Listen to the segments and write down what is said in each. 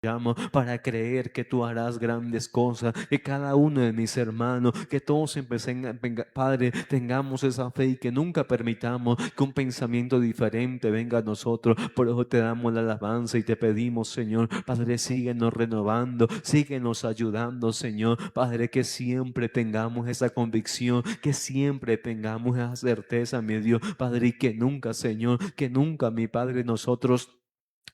Llamo para creer que tú harás grandes cosas, que cada uno de mis hermanos, que todos Padre, tengamos esa fe y que nunca permitamos que un pensamiento diferente venga a nosotros. Por eso te damos la alabanza y te pedimos, Señor, Padre, síguenos renovando, síguenos ayudando, Señor, Padre, que siempre tengamos esa convicción, que siempre tengamos esa certeza, mi Dios, Padre, y que nunca, Señor, que nunca, mi Padre, nosotros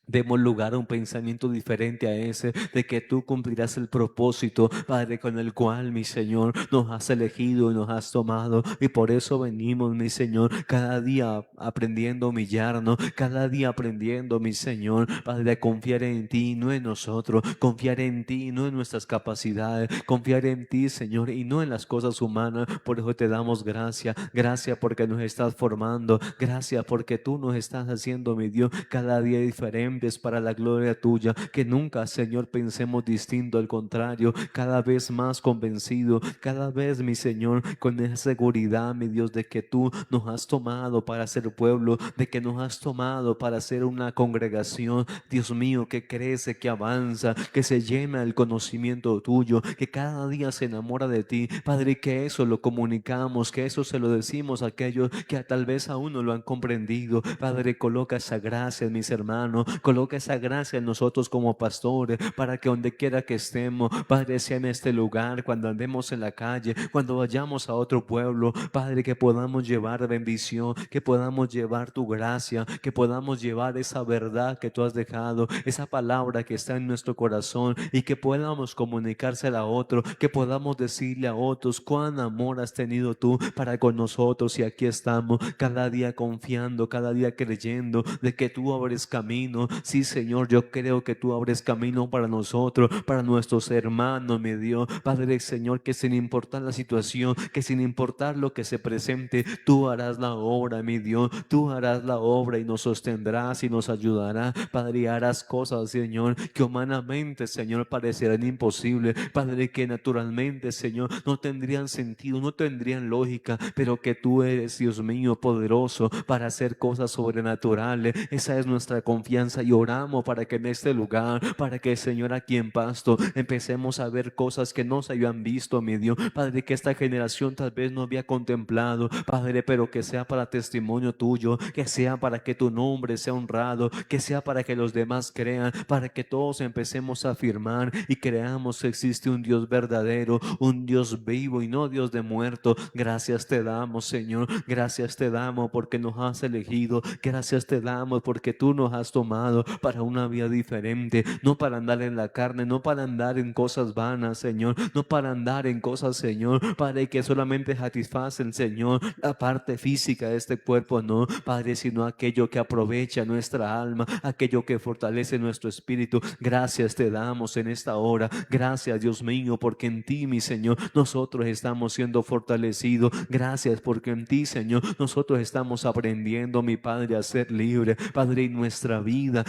demos lugar a un pensamiento diferente a ese, de que tú cumplirás el propósito, Padre, con el cual, mi Señor, nos has elegido y nos has tomado. Y por eso venimos, mi Señor, cada día aprendiendo a humillarnos, cada día aprendiendo, mi Señor, Padre, a confiar en ti, no en nosotros, confiar en ti, no en nuestras capacidades, confiar en ti, Señor, y no en las cosas humanas. Por eso te damos gracias, gracias porque nos estás formando, gracias porque tú nos estás haciendo, mi Dios, cada día diferente para la gloria tuya, que nunca, Señor, pensemos distinto, al contrario, cada vez más convencido, cada vez, mi Señor, con esa seguridad, mi Dios, de que tú nos has tomado para ser pueblo, de que nos has tomado para ser una congregación, Dios mío, que crece, que avanza, que se llena el conocimiento tuyo, que cada día se enamora de ti, Padre, que eso lo comunicamos, que eso se lo decimos a aquellos que tal vez aún no lo han comprendido. Padre, coloca esa gracia en mis hermanos, coloca esa gracia en nosotros como pastores, para que donde quiera que estemos, Padre, sea en este lugar, cuando andemos en la calle, cuando vayamos a otro pueblo, Padre, que podamos llevar bendición, que podamos llevar tu gracia, que podamos llevar esa verdad que tú has dejado, esa palabra que está en nuestro corazón, y que podamos comunicársela a otro, que podamos decirle a otros cuán amor has tenido tú para con nosotros. Y aquí estamos cada día confiando, cada día creyendo de que tú abres camino. Sí, Señor, yo creo que tú abres camino para nosotros, para nuestros hermanos, mi Dios. Padre, Señor, que sin importar la situación, que sin importar lo que se presente, tú harás la obra, mi Dios. Tú harás la obra y nos sostendrás y nos ayudarás. Padre, y harás cosas, Señor, que humanamente, Señor, parecerán imposibles. Padre, que naturalmente, Señor, no tendrían sentido, no tendrían lógica, pero que tú eres, Dios mío, poderoso para hacer cosas sobrenaturales. Esa es nuestra confianza confianza y oramos para que en este lugar, para que Señor aquí en Pasto empecemos a ver cosas que no se habían visto, mi Dios. Padre, que esta generación tal vez no había contemplado, Padre, pero que sea para testimonio tuyo, que sea para que tu nombre sea honrado, que sea para que los demás crean, para que todos empecemos a afirmar y creamos que existe un Dios verdadero, un Dios vivo y no Dios de muerto. Gracias te damos, Señor. Gracias te damos porque nos has elegido. Gracias te damos porque tú nos has tomado para una vida diferente, no para andar en la carne, no para andar en cosas vanas, Señor, no para andar en cosas, Señor, Padre, que solamente satisfacen, Señor, la parte física de este cuerpo, no, Padre, sino aquello que aprovecha nuestra alma, aquello que fortalece nuestro espíritu. Gracias te damos en esta hora. Gracias, Dios mío, porque en ti, mi Señor, nosotros estamos siendo fortalecidos. Gracias porque en ti, Señor, nosotros estamos aprendiendo, mi Padre, a ser libre. Padre, y nuestra vida,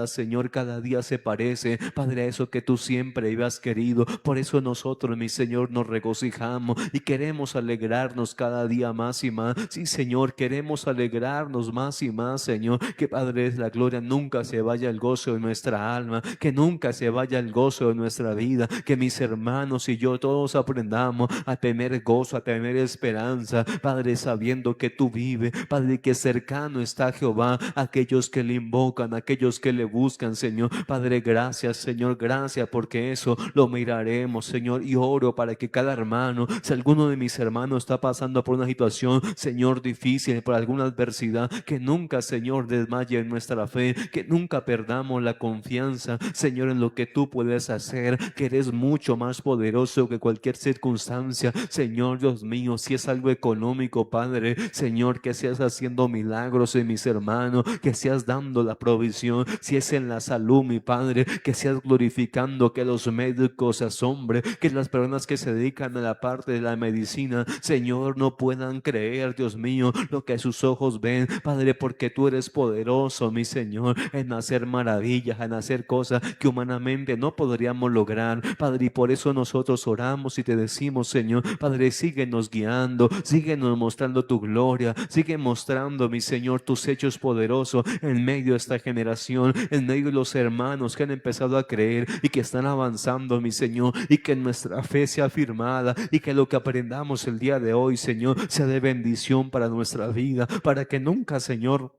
Señor, cada día se parece, Padre, a eso que tú siempre habías querido. Por eso nosotros, mi Señor, nos regocijamos y queremos alegrarnos cada día más y más. Sí, Señor, queremos alegrarnos más y más, Señor. Que, Padre, es la gloria, nunca se vaya el gozo de nuestra alma, que nunca se vaya el gozo de nuestra vida, que mis hermanos y yo todos aprendamos a tener gozo, a tener esperanza, Padre, sabiendo que tú vives, Padre, que cercano está Jehová, aquellos que le invocan, aquellos que le buscan, Señor. Padre, gracias, Señor, gracias, porque eso lo miraremos, Señor, y oro para que cada hermano, si alguno de mis hermanos está pasando por una situación, Señor, difícil, por alguna adversidad, que nunca, Señor, desmaye en nuestra fe, que nunca perdamos la confianza, Señor, en lo que tú puedes hacer, que eres mucho más poderoso que cualquier circunstancia, Señor, Dios mío. Si es algo económico, Padre, Señor, que seas haciendo milagros en mis hermanos, que seas dando la provisión. Si es en la salud, mi Padre, que seas glorificando, que los médicos se asombren, que las personas que se dedican a la parte de la medicina, Señor, no puedan creer, Dios mío, lo que sus ojos ven, Padre, porque tú eres poderoso, mi Señor, en hacer maravillas, en hacer cosas que humanamente no podríamos lograr, Padre, y por eso nosotros oramos y te decimos, Señor, Padre, síguenos guiando, síguenos mostrando tu gloria, sigue mostrando, mi Señor, tus hechos poderosos en medio de esta generación, en medio de los hermanos que han empezado a creer y que están avanzando, mi Señor, y que nuestra fe sea afirmada y que lo que aprendamos el día de hoy, Señor, sea de bendición para nuestra vida, para que nunca, Señor,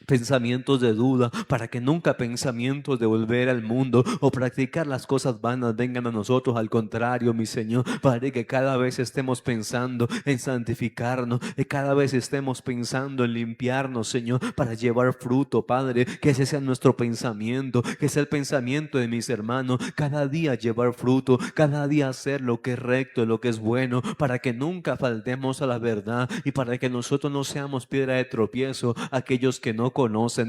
pensamientos de duda, para que nunca pensamientos de volver al mundo o practicar las cosas vanas vengan a nosotros. Al contrario, mi Señor, para que cada vez estemos pensando en santificarnos, y cada vez estemos pensando en limpiarnos, Señor, para llevar fruto, Padre, que ese sea nuestro pensamiento, que sea el pensamiento de mis hermanos, cada día llevar fruto, cada día hacer lo que es recto, lo que es bueno, para que nunca faltemos a la verdad y para que nosotros no seamos piedra de tropiezo a aquellos que no conocen.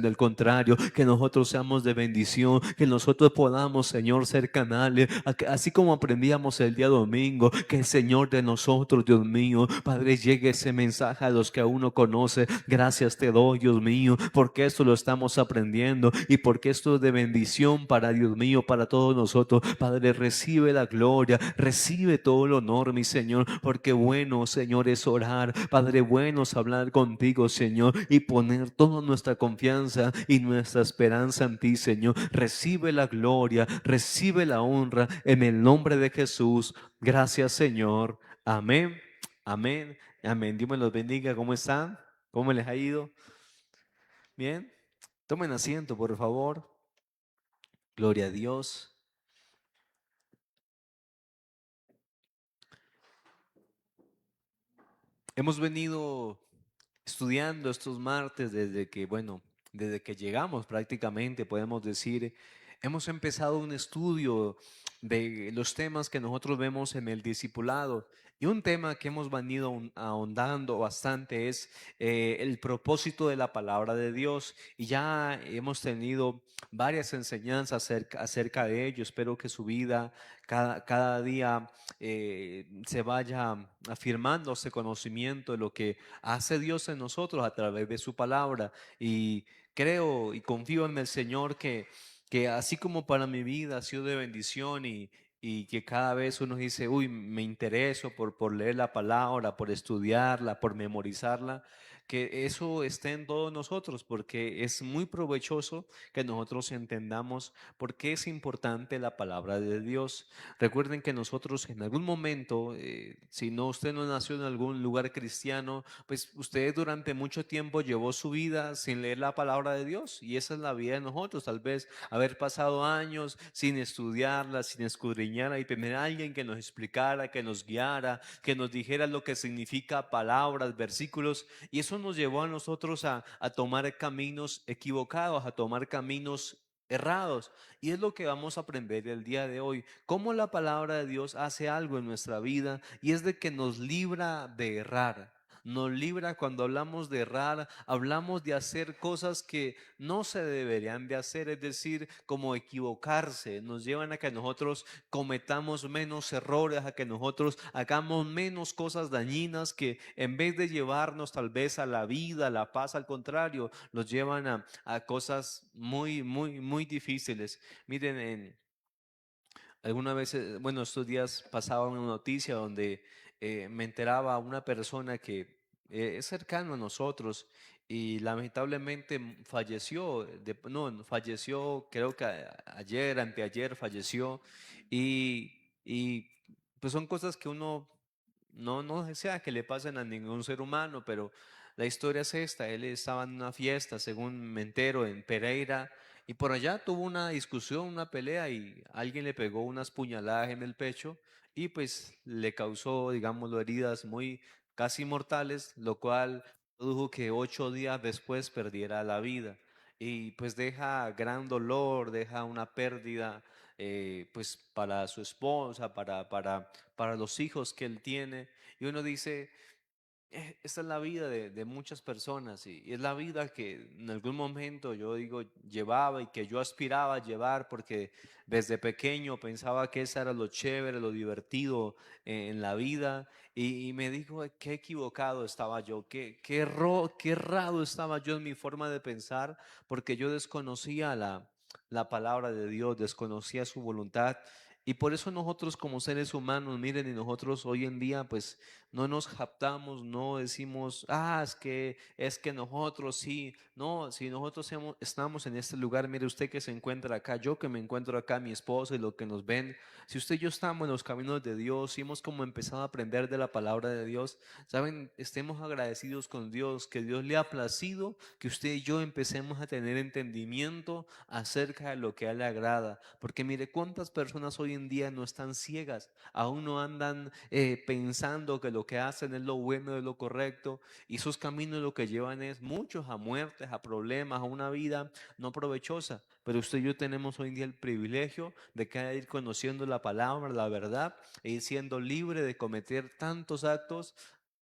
Del contrario, que nosotros seamos de bendición, que nosotros podamos, Señor, ser canales, así como aprendíamos el día domingo, que el Señor de nosotros, Dios mío, Padre, llegue ese mensaje a los que aún no conocen. Gracias te doy, Dios mío, porque esto lo estamos aprendiendo y porque esto es de bendición para, Dios mío, para todos nosotros. Padre, recibe la gloria, recibe todo el honor, mi Señor, porque bueno, Señor, es orar, Padre, bueno es hablar contigo, Señor, y poner toda nuestra confianza y nuestra esperanza en ti, Señor. Recibe la gloria, recibe la honra en el nombre de Jesús. Gracias, Señor. Amén, amén, amén. Dios me los bendiga. ¿Cómo están? ¿Cómo les ha ido? Bien. Tomen asiento, por favor. Gloria a Dios. Hemos venido estudiando estos martes desde que, bueno, desde que llegamos prácticamente, podemos decir, hemos empezado un estudio de los temas que nosotros vemos en el discipulado. Y un tema que hemos venido ahondando bastante es el propósito de la palabra de Dios. Y ya hemos tenido varias enseñanzas acerca de ello. Espero que su vida cada día se vaya afirmando ese conocimiento de lo que hace Dios en nosotros a través de su palabra. Y creo y confío en el Señor que así como para mi vida ha sido de bendición y que cada vez uno dice, uy, me intereso por leer la palabra, por estudiarla, por memorizarla. que eso esté en todos nosotros, porque es muy provechoso que nosotros entendamos por qué es importante la palabra de Dios. Recuerden que nosotros en algún momento, si no usted no nació en algún lugar cristiano, pues usted durante mucho tiempo llevó su vida sin leer la palabra de Dios, y esa es la vida de nosotros. Tal vez haber pasado años sin estudiarla, sin escudriñarla y tener a alguien que nos explicara, que nos guiara, que nos dijera lo que significa palabras, versículos, y eso nos llevó a nosotros a tomar caminos equivocados, a tomar caminos errados. Y es lo que vamos a aprender el día de hoy, cómo la palabra de Dios hace algo en nuestra vida, y es de que nos libra de errar. Nos libra. Cuando hablamos de errar, hablamos de hacer cosas que no se deberían de hacer, es decir, como equivocarse. Nos llevan a que nosotros cometamos menos errores, a que nosotros hagamos menos cosas dañinas que, en vez de llevarnos tal vez a la vida, a la paz, al contrario, los llevan a cosas muy, muy, muy difíciles. Miren, alguna vez, bueno, estos días pasaba una noticia donde me enteraba una persona que es cercano a nosotros y lamentablemente falleció, no, falleció, creo que ayer, anteayer falleció, y pues son cosas que uno no desea que le pasen a ningún ser humano, pero la historia es esta. Él estaba en una fiesta, según me entero, en Pereira, y por allá tuvo una discusión, una pelea, y alguien le pegó unas puñaladas en el pecho y pues le causó, digámoslo, heridas muy casi mortales, lo cual produjo que 8 días después perdiera la vida. Y pues deja gran dolor, deja una pérdida, pues para su esposa, para los hijos que él tiene. Y uno dice, esta es la vida de muchas personas, y es la vida que en algún momento yo digo llevaba y que yo aspiraba a llevar, porque desde pequeño pensaba que eso era lo chévere, lo divertido en la vida, y me dijo qué equivocado estaba yo, qué errado estaba yo en mi forma de pensar, porque yo desconocía la palabra de Dios, desconocía su voluntad. Y por eso nosotros como seres humanos, miren, y nosotros hoy en día pues no nos jactamos, no decimos, es que nosotros sí, no, si nosotros estamos en este lugar, mire usted que se encuentra acá, yo que me encuentro acá, mi esposa y lo que nos ven, si usted y yo estamos en los caminos de Dios, si hemos como empezado a aprender de la palabra de Dios, saben, estemos agradecidos con Dios, que Dios le ha placido que usted y yo empecemos a tener entendimiento acerca de lo que a Él le agrada, porque mire cuántas personas hoy en día no están ciegas, aún no andan pensando que lo que hacen es lo bueno, es lo correcto, y sus caminos lo que llevan es muchos a muertes, a problemas, a una vida no provechosa. Pero usted y yo tenemos hoy en día el privilegio de cada ir conociendo la palabra, la verdad, e ir siendo libre de cometer tantos actos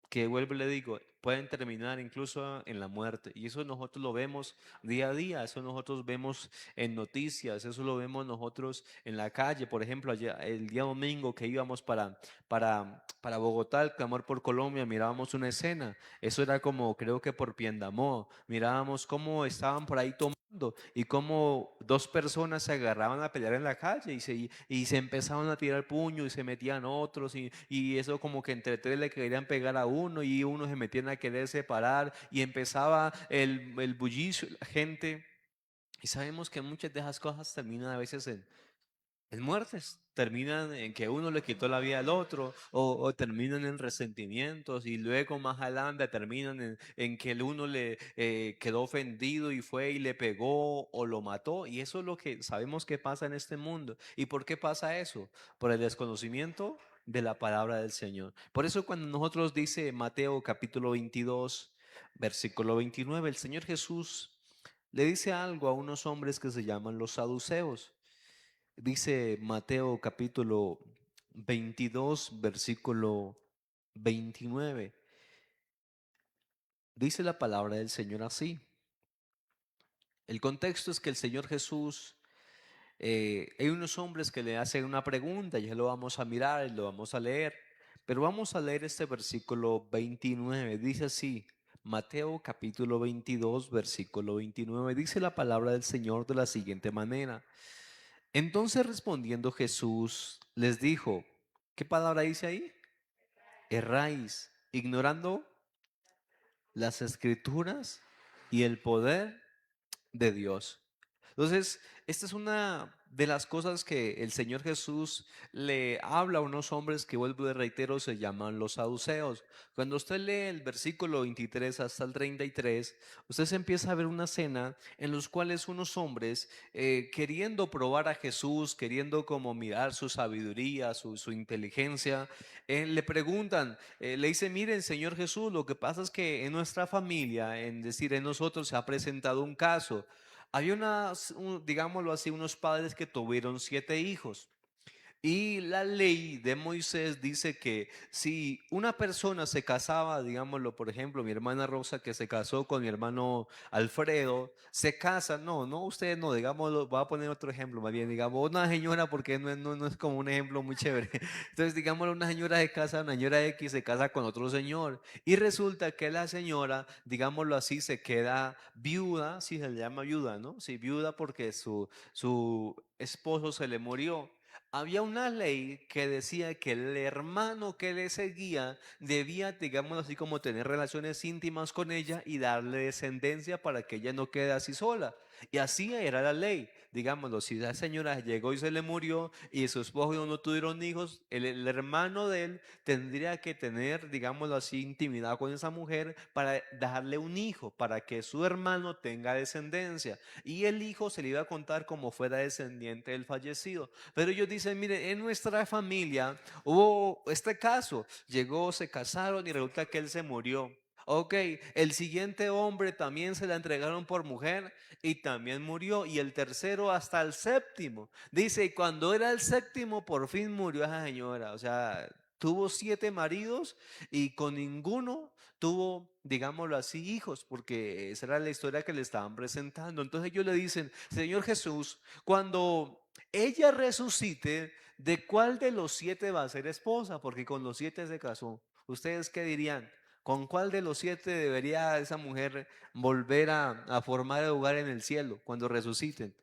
que, vuelvo y le digo, pueden terminar incluso en la muerte. Y eso nosotros lo vemos día a día, eso nosotros vemos en noticias, eso lo vemos nosotros en la calle. Por ejemplo, el día domingo que íbamos para Bogotá, el clamor por Colombia, mirábamos una escena. Eso era como, creo que por Piendamó, mirábamos cómo estaban por ahí tomando y cómo dos personas se agarraban a pelear en la calle y se empezaban a tirar puños y se metían otros, y eso como que entre tres le querían pegar a uno y uno se metían a querer separar y empezaba el bullicio, la gente. Y sabemos que muchas de esas cosas terminan a veces en muertes, terminan en que uno le quitó la vida al otro, o terminan en resentimientos, y luego más adelante terminan en que el uno le quedó ofendido y fue y le pegó o lo mató. Y eso es lo que sabemos que pasa en este mundo. ¿Y por qué pasa eso? Por el desconocimiento de la palabra del Señor. Por eso cuando nosotros dice Mateo capítulo 22, versículo 29, el Señor Jesús le dice algo a unos hombres que se llaman los saduceos. Dice Mateo capítulo 22, versículo 29. Dice la palabra del Señor así. El contexto es que el Señor Jesús, hay unos hombres que le hacen una pregunta, ya lo vamos a mirar y lo vamos a leer, pero vamos a leer este versículo 29. Dice así, Mateo capítulo 22, versículo 29. Dice la palabra del Señor de la siguiente manera. Entonces respondiendo Jesús les dijo, ¿qué palabra dice ahí? Erráis, ignorando las escrituras y el poder de Dios. Entonces, esta es una de las cosas que el Señor Jesús le habla a unos hombres que, vuelvo y reitero, se llaman los saduceos. Cuando usted lee el versículo 23 hasta el 33, usted se empieza a ver una escena en los cuales unos hombres, queriendo probar a Jesús, queriendo como mirar su sabiduría, su inteligencia, le preguntan, le dicen, miren, Señor Jesús, lo que pasa es que en nuestra familia, en decir, en nosotros se ha presentado un caso. Hay digámoslo así, unos padres que tuvieron 7 hijos. Y la ley de Moisés dice que si una persona se casaba, digámoslo, por ejemplo, mi hermana Rosa que se casó con mi hermano Alfredo, se casa, no, ustedes no, digámoslo, voy a poner otro ejemplo, más bien, digamos, una señora, porque no es como un ejemplo muy chévere. Entonces, digámoslo, una señora se casa, una señora X se casa con otro señor, y resulta que la señora, digámoslo así, se queda viuda, si se le llama viuda, ¿no? Sí, viuda porque su esposo se le murió. Había una ley que decía que el hermano que le seguía debía, digamos así, como tener relaciones íntimas con ella y darle descendencia para que ella no quede así sola. Y así era la ley. Digámoslo, si la señora llegó y se le murió y su esposo no tuvieron hijos, el hermano de él tendría que tener, digámoslo así, intimidad con esa mujer para darle un hijo, para que su hermano tenga descendencia. Y el hijo se le iba a contar como fuera descendiente del fallecido. Pero ellos dicen, mire, en nuestra familia hubo este caso, llegó, se casaron y resulta que él se murió. Ok, el siguiente hombre también se la entregaron por mujer y también murió. Y el tercero hasta el séptimo. Dice, y cuando era el séptimo, por fin murió esa señora. O sea, tuvo 7 maridos y con ninguno tuvo, digámoslo así, hijos, porque esa era la historia que le estaban presentando. Entonces ellos le dicen, Señor Jesús, cuando ella resucite, ¿de cuál de los 7 va a ser esposa? Porque con los 7 se casó. ¿Ustedes qué dirían? ¿Con cuál de los 7 debería esa mujer volver a formar el hogar en el cielo cuando resuciten?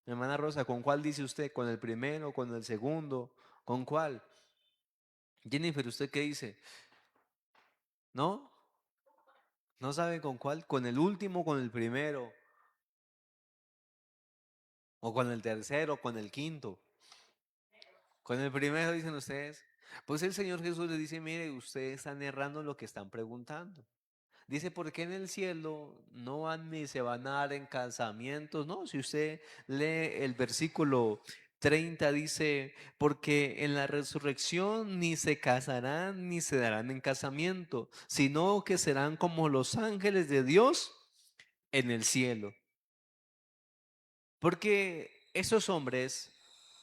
Mi hermana Rosa, ¿con cuál dice usted? ¿Con el primero? ¿Con el segundo? ¿Con cuál? Jennifer, ¿usted qué dice? ¿No? ¿No saben con cuál? ¿Con el último, con el primero? ¿O con el tercero, con el quinto? Con el primero dicen ustedes. Pues el Señor Jesús les dice, mire, ustedes están errando en lo que están preguntando. Dice, ¿por qué en el cielo no van ni se van a dar en casamientos? No, si usted lee el versículo 30 dice, porque en la resurrección ni se casarán ni se darán en casamiento, sino que serán como los ángeles de Dios en el cielo. Porque esos hombres,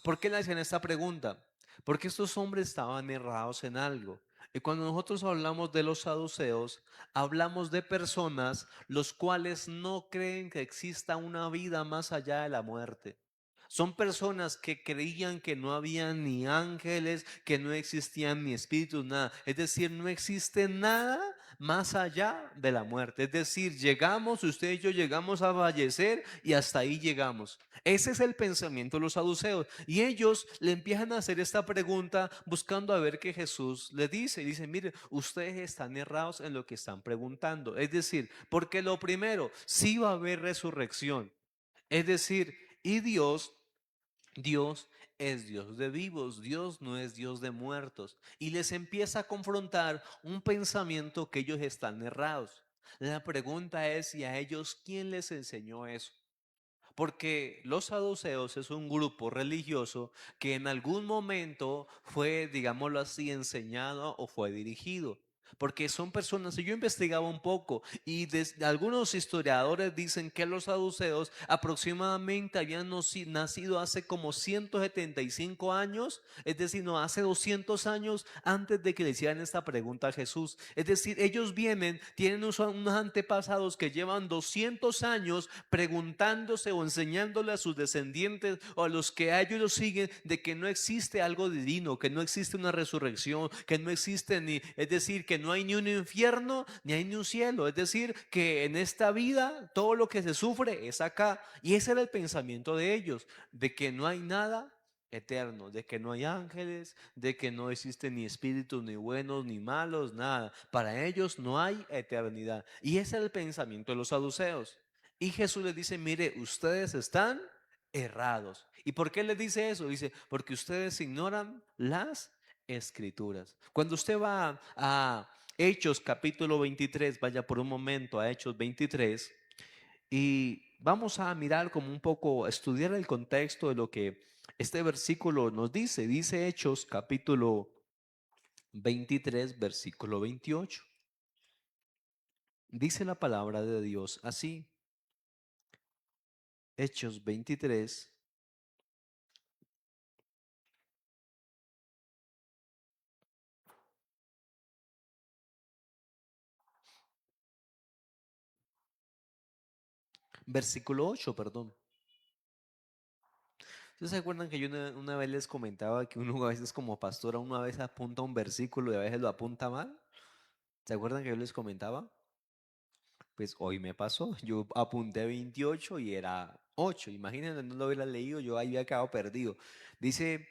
¿por qué le hacen esta pregunta? Porque estos hombres estaban errados en algo. Y cuando nosotros hablamos de los saduceos, hablamos de personas los cuales no creen que exista una vida más allá de la muerte. Son personas que creían que no había ni ángeles, que no existían ni espíritus, nada. Es decir, no existe nada más allá de la muerte. Es decir, llegamos, usted y yo llegamos a fallecer y hasta ahí llegamos. Ese es el pensamiento de los saduceos. Y ellos le empiezan a hacer esta pregunta buscando a ver qué Jesús le dice. Y dice, mire, ustedes están errados en lo que están preguntando. Es decir, porque lo primero, sí va a haber resurrección. Es decir, y Dios es Dios de vivos, Dios no es Dios de muertos. Y les empieza a confrontar un pensamiento que ellos están errados. La pregunta es, ¿y a ellos quién les enseñó eso? Porque los saduceos es un grupo religioso que en algún momento fue, digámoslo así, enseñado o fue dirigido. Porque son personas, y yo investigaba un poco, y algunos historiadores dicen que los saduceos aproximadamente habían nacido hace como 175 años, es decir, no, hace 200 años antes de que le hicieran esta pregunta a Jesús. Es decir, ellos tienen unos antepasados que llevan 200 años preguntándose o enseñándole a sus descendientes o a los que a ellos los siguen de que no existe algo divino, que no existe una resurrección, que no existe ni, es decir, que no hay ni un infierno ni hay ni un cielo, es decir, que en esta vida todo lo que se sufre es acá. Y ese era el pensamiento de ellos, de que no hay nada eterno, de que no hay ángeles, de que no existen ni espíritus ni buenos ni malos, nada. Para ellos no hay eternidad. Y ese es el pensamiento de los saduceos. Y Jesús les dice, mire, ustedes están errados. ¿Y por qué les dice eso? Dice, porque ustedes ignoran las escrituras. Cuando usted va a Hechos capítulo 23, vaya por un momento a Hechos 23 y vamos a mirar como un poco, estudiar el contexto de lo que este versículo nos dice. Dice Hechos capítulo 23, versículo 28. Dice la palabra de Dios así. Hechos 23, versículo 8, perdón. ¿Ustedes se acuerdan que yo una vez les comentaba que uno a veces como pastor, uno a veces apunta un versículo y a veces lo apunta mal? ¿Se acuerdan que yo les comentaba? Pues hoy me pasó. Yo apunté 28 y era 8. Imagínense, no lo hubiera leído, yo ahí había quedado perdido. Dice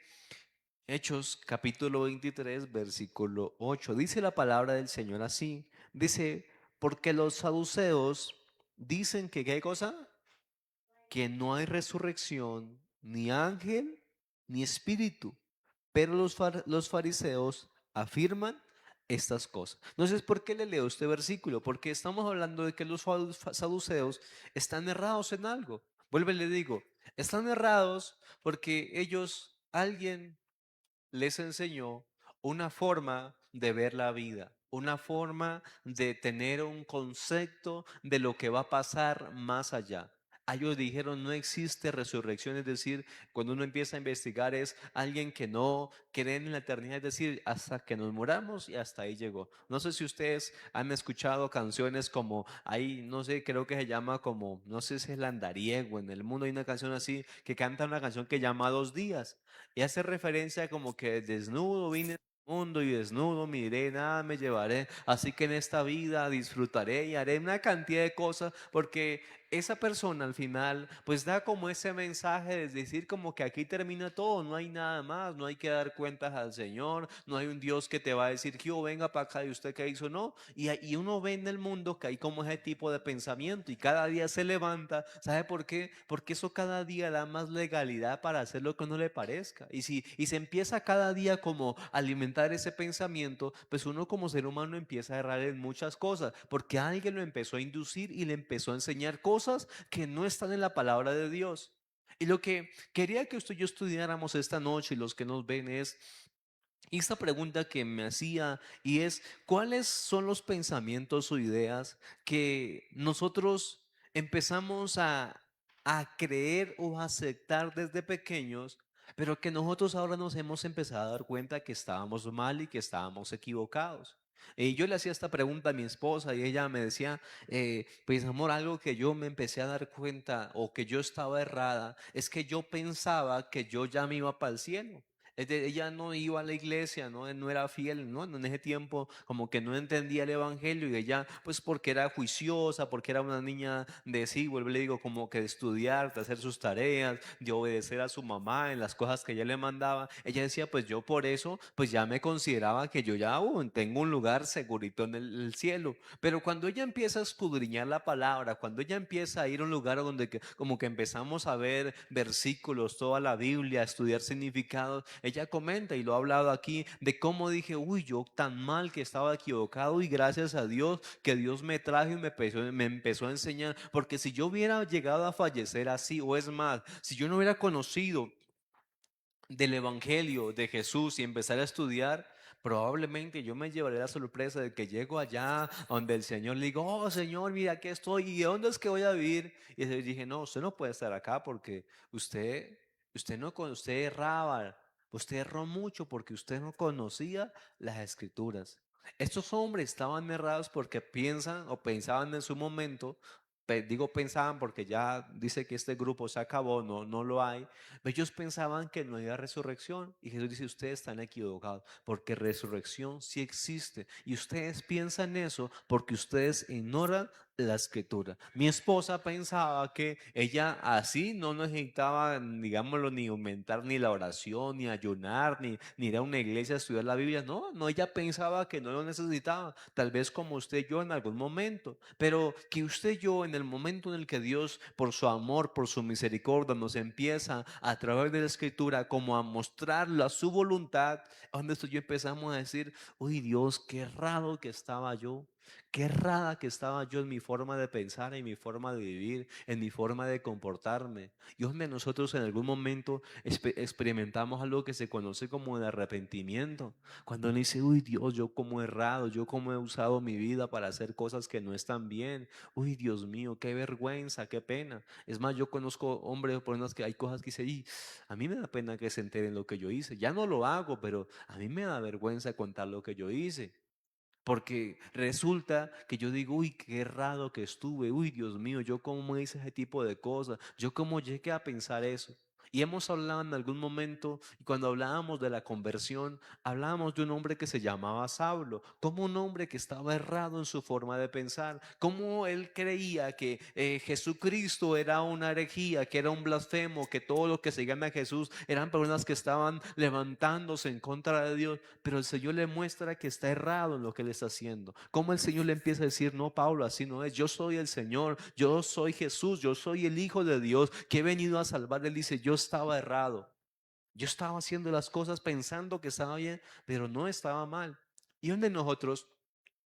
Hechos capítulo 23, versículo 8. Dice la palabra del Señor así. Dice, porque los saduceos dicen que ¿qué cosa? Que no hay resurrección, ni ángel, ni espíritu. Pero los fariseos afirman estas cosas. Entonces, ¿por qué le leo este versículo? Porque estamos hablando de que los saduceos están errados en algo. Vuelve y le digo, están errados porque alguien les enseñó una forma de ver la vida, una forma de tener un concepto de lo que va a pasar más allá. A ellos dijeron no existe resurrección, es decir, cuando uno empieza a investigar es alguien que no cree en la eternidad, es decir, hasta que nos muramos y hasta ahí llegó. No sé si ustedes han escuchado canciones como, ahí, no sé, creo que se llama como, no sé si es Landariego, en el mundo hay una canción así, que canta una canción que llama Dos días. Y hace referencia como que desnudo vine al mundo y desnudo miré, nada me llevaré. Así que en esta vida disfrutaré y haré una cantidad de cosas porque esa persona al final pues da como ese mensaje de decir como que aquí termina todo, no hay nada más, no hay que dar cuentas al Señor, no hay un Dios que te va a decir que venga para acá y usted qué hizo, no. Y uno ve en el mundo que hay como ese tipo de pensamiento y cada día se levanta. ¿Sabe por qué? Porque eso cada día da más legalidad para hacer lo que no le parezca. Y se empieza cada día como a alimentar ese pensamiento, pues uno como ser humano empieza a errar en muchas cosas, porque alguien lo empezó a inducir y le empezó a enseñar cosas que no están en la palabra de Dios. Y lo que quería que usted y yo estudiáramos esta noche y los que nos ven es esta pregunta que me hacía y es, ¿cuáles son los pensamientos o ideas que nosotros empezamos a creer o a aceptar desde pequeños, pero que nosotros ahora nos hemos empezado a dar cuenta que estábamos mal y que estábamos equivocados? Y yo le hacía esta pregunta a mi esposa y ella me decía, pues amor, algo que yo me empecé a dar cuenta o que yo estaba errada es que yo pensaba que yo ya me iba para el cielo. Ella no iba a la iglesia, no era fiel, ¿no? En ese tiempo como que no entendía el evangelio y ella, pues porque era juiciosa, porque era una niña de sí, vuelvo y le digo, como que de estudiar, de hacer sus tareas, de obedecer a su mamá en las cosas que ella le mandaba. Ella decía, pues yo por eso, pues ya me consideraba que yo ya tengo un lugar segurito en el cielo. Pero cuando ella empieza a escudriñar la palabra, cuando ella empieza a ir a un lugar donde como que empezamos a ver versículos, toda la Biblia, a estudiar significados, ella comenta y lo ha hablado aquí de cómo dije, uy, yo tan mal que estaba equivocado y gracias a Dios que Dios me trajo y me empezó a enseñar, porque si yo hubiera llegado a fallecer así, o es más, si yo no hubiera conocido del Evangelio de Jesús y empezar a estudiar, probablemente yo me llevaré la sorpresa de que llego allá donde el Señor le digo, oh Señor, mira aquí estoy, ¿y de dónde es que voy a vivir? Y yo dije, no, usted no puede estar acá porque usted no, usted erraba, usted erró mucho porque usted no conocía las escrituras. Estos hombres estaban errados porque piensan o pensaban en su momento, digo pensaban porque ya dice que este grupo se acabó, no lo hay. Ellos pensaban que no había resurrección y Jesús dice, ustedes están equivocados porque resurrección sí existe y ustedes piensan eso porque ustedes ignoran la escritura. Mi esposa pensaba que ella así no necesitaba, digámoslo, ni aumentar ni la oración, ni ayunar, ni ir a una iglesia a estudiar la Biblia. No, no, ella pensaba que no lo necesitaba. Tal vez como usted y yo en algún momento. Pero que usted y yo en el momento en el que Dios, por su amor, por su misericordia, nos empieza a través de la escritura como a mostrar su voluntad, donde esto yo empezamos a decir, uy Dios, qué raro que estaba yo. Qué errada que estaba yo en mi forma de pensar, en mi forma de vivir, en mi forma de comportarme. Y donde nosotros en algún momento experimentamos algo que se conoce como el arrepentimiento. Cuando uno dice, uy Dios, yo como he errado, yo como he usado mi vida para hacer cosas que no están bien. Uy Dios mío, qué vergüenza, qué pena. Es más, yo conozco hombres o personas que hay cosas que dicen, y a mí me da pena que se enteren lo que yo hice. Ya no lo hago, pero a mí me da vergüenza contar lo que yo hice. Porque resulta que yo digo, uy, qué errado que estuve, uy, Dios mío, yo cómo hice ese tipo de cosas, yo cómo llegué a pensar eso. Y hemos hablado en algún momento, y cuando hablábamos de la conversión, hablábamos de un hombre que se llamaba Saulo, como un hombre que estaba errado en su forma de pensar, como él creía que Jesucristo era una herejía, que era un blasfemo, que todo lo que seguían a Jesús eran personas que estaban levantándose en contra de Dios. Pero el Señor le muestra que está errado en lo que él está haciendo. Como el Señor le empieza a decir, no, Pablo, así no es. Yo soy el Señor, yo soy Jesús, yo soy el Hijo de Dios que he venido a salvar. Él dice, yo estaba errado. Yo estaba haciendo las cosas pensando que estaba bien, pero no estaba mal. Y donde nosotros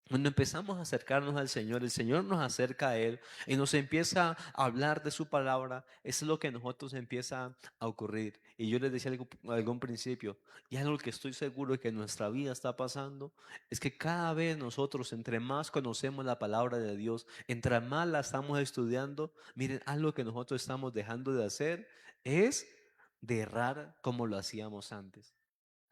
cuando empezamos a acercarnos al Señor, el Señor nos acerca a Él y nos empieza a hablar de su palabra. Eso es lo que a nosotros empieza a ocurrir. Y yo les decía algún principio, y algo que estoy seguro que en nuestra vida está pasando, es que cada vez nosotros, entre más conocemos la palabra de Dios, entre más la estamos estudiando, miren, algo que nosotros estamos dejando de hacer es de errar como lo hacíamos antes.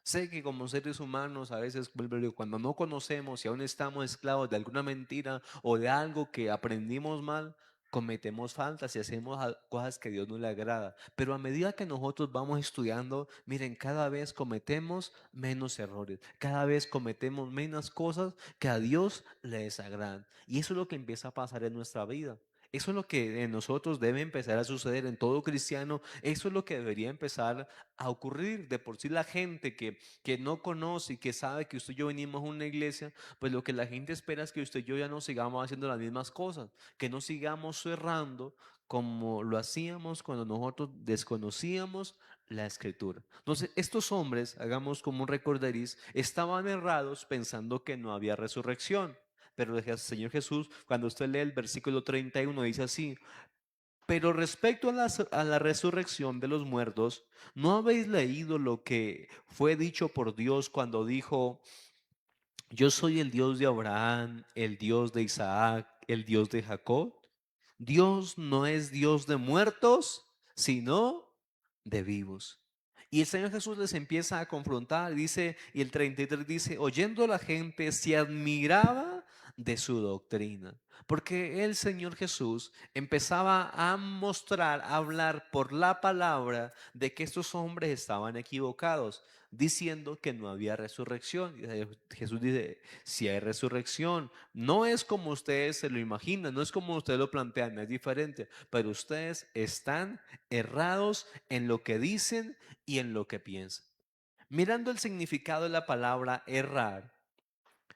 Sé que como seres humanos a veces cuando no conocemos y aún estamos esclavos de alguna mentira o de algo que aprendimos mal, cometemos faltas y hacemos cosas que a Dios no le agrada. Pero a medida que nosotros vamos estudiando, miren, cada vez cometemos menos errores, cada vez cometemos menos cosas que a Dios le desagradan. Y eso es lo que empieza a pasar en nuestra vida. Eso es lo que en nosotros debe empezar a suceder en todo cristiano. Eso es lo que debería empezar a ocurrir. De por sí la gente que no conoce y que sabe que usted y yo venimos a una iglesia, pues lo que la gente espera es que usted y yo ya no sigamos haciendo las mismas cosas, que no sigamos cerrando como lo hacíamos cuando nosotros desconocíamos la escritura. Entonces, estos hombres, hagamos como un recorderis, estaban errados pensando que no había resurrección. Pero el Señor Jesús, cuando usted lee el versículo 31, dice así, pero respecto a la resurrección de los muertos, ¿no habéis leído lo que fue dicho por Dios cuando dijo, yo soy el Dios de Abraham, el Dios de Isaac, el Dios de Jacob? Dios no es Dios de muertos, sino de vivos. Y el Señor Jesús les empieza a confrontar, dice, y el 33 dice, oyendo la gente se admiraba de su doctrina, porque el Señor Jesús empezaba a mostrar, a hablar por la palabra de que estos hombres estaban equivocados, diciendo que no había resurrección. Y Jesús dice, si hay resurrección, no es como ustedes se lo imaginan, no es como ustedes lo plantean, es diferente, pero ustedes están errados en lo que dicen y en lo que piensan. Mirando el significado de la palabra errar,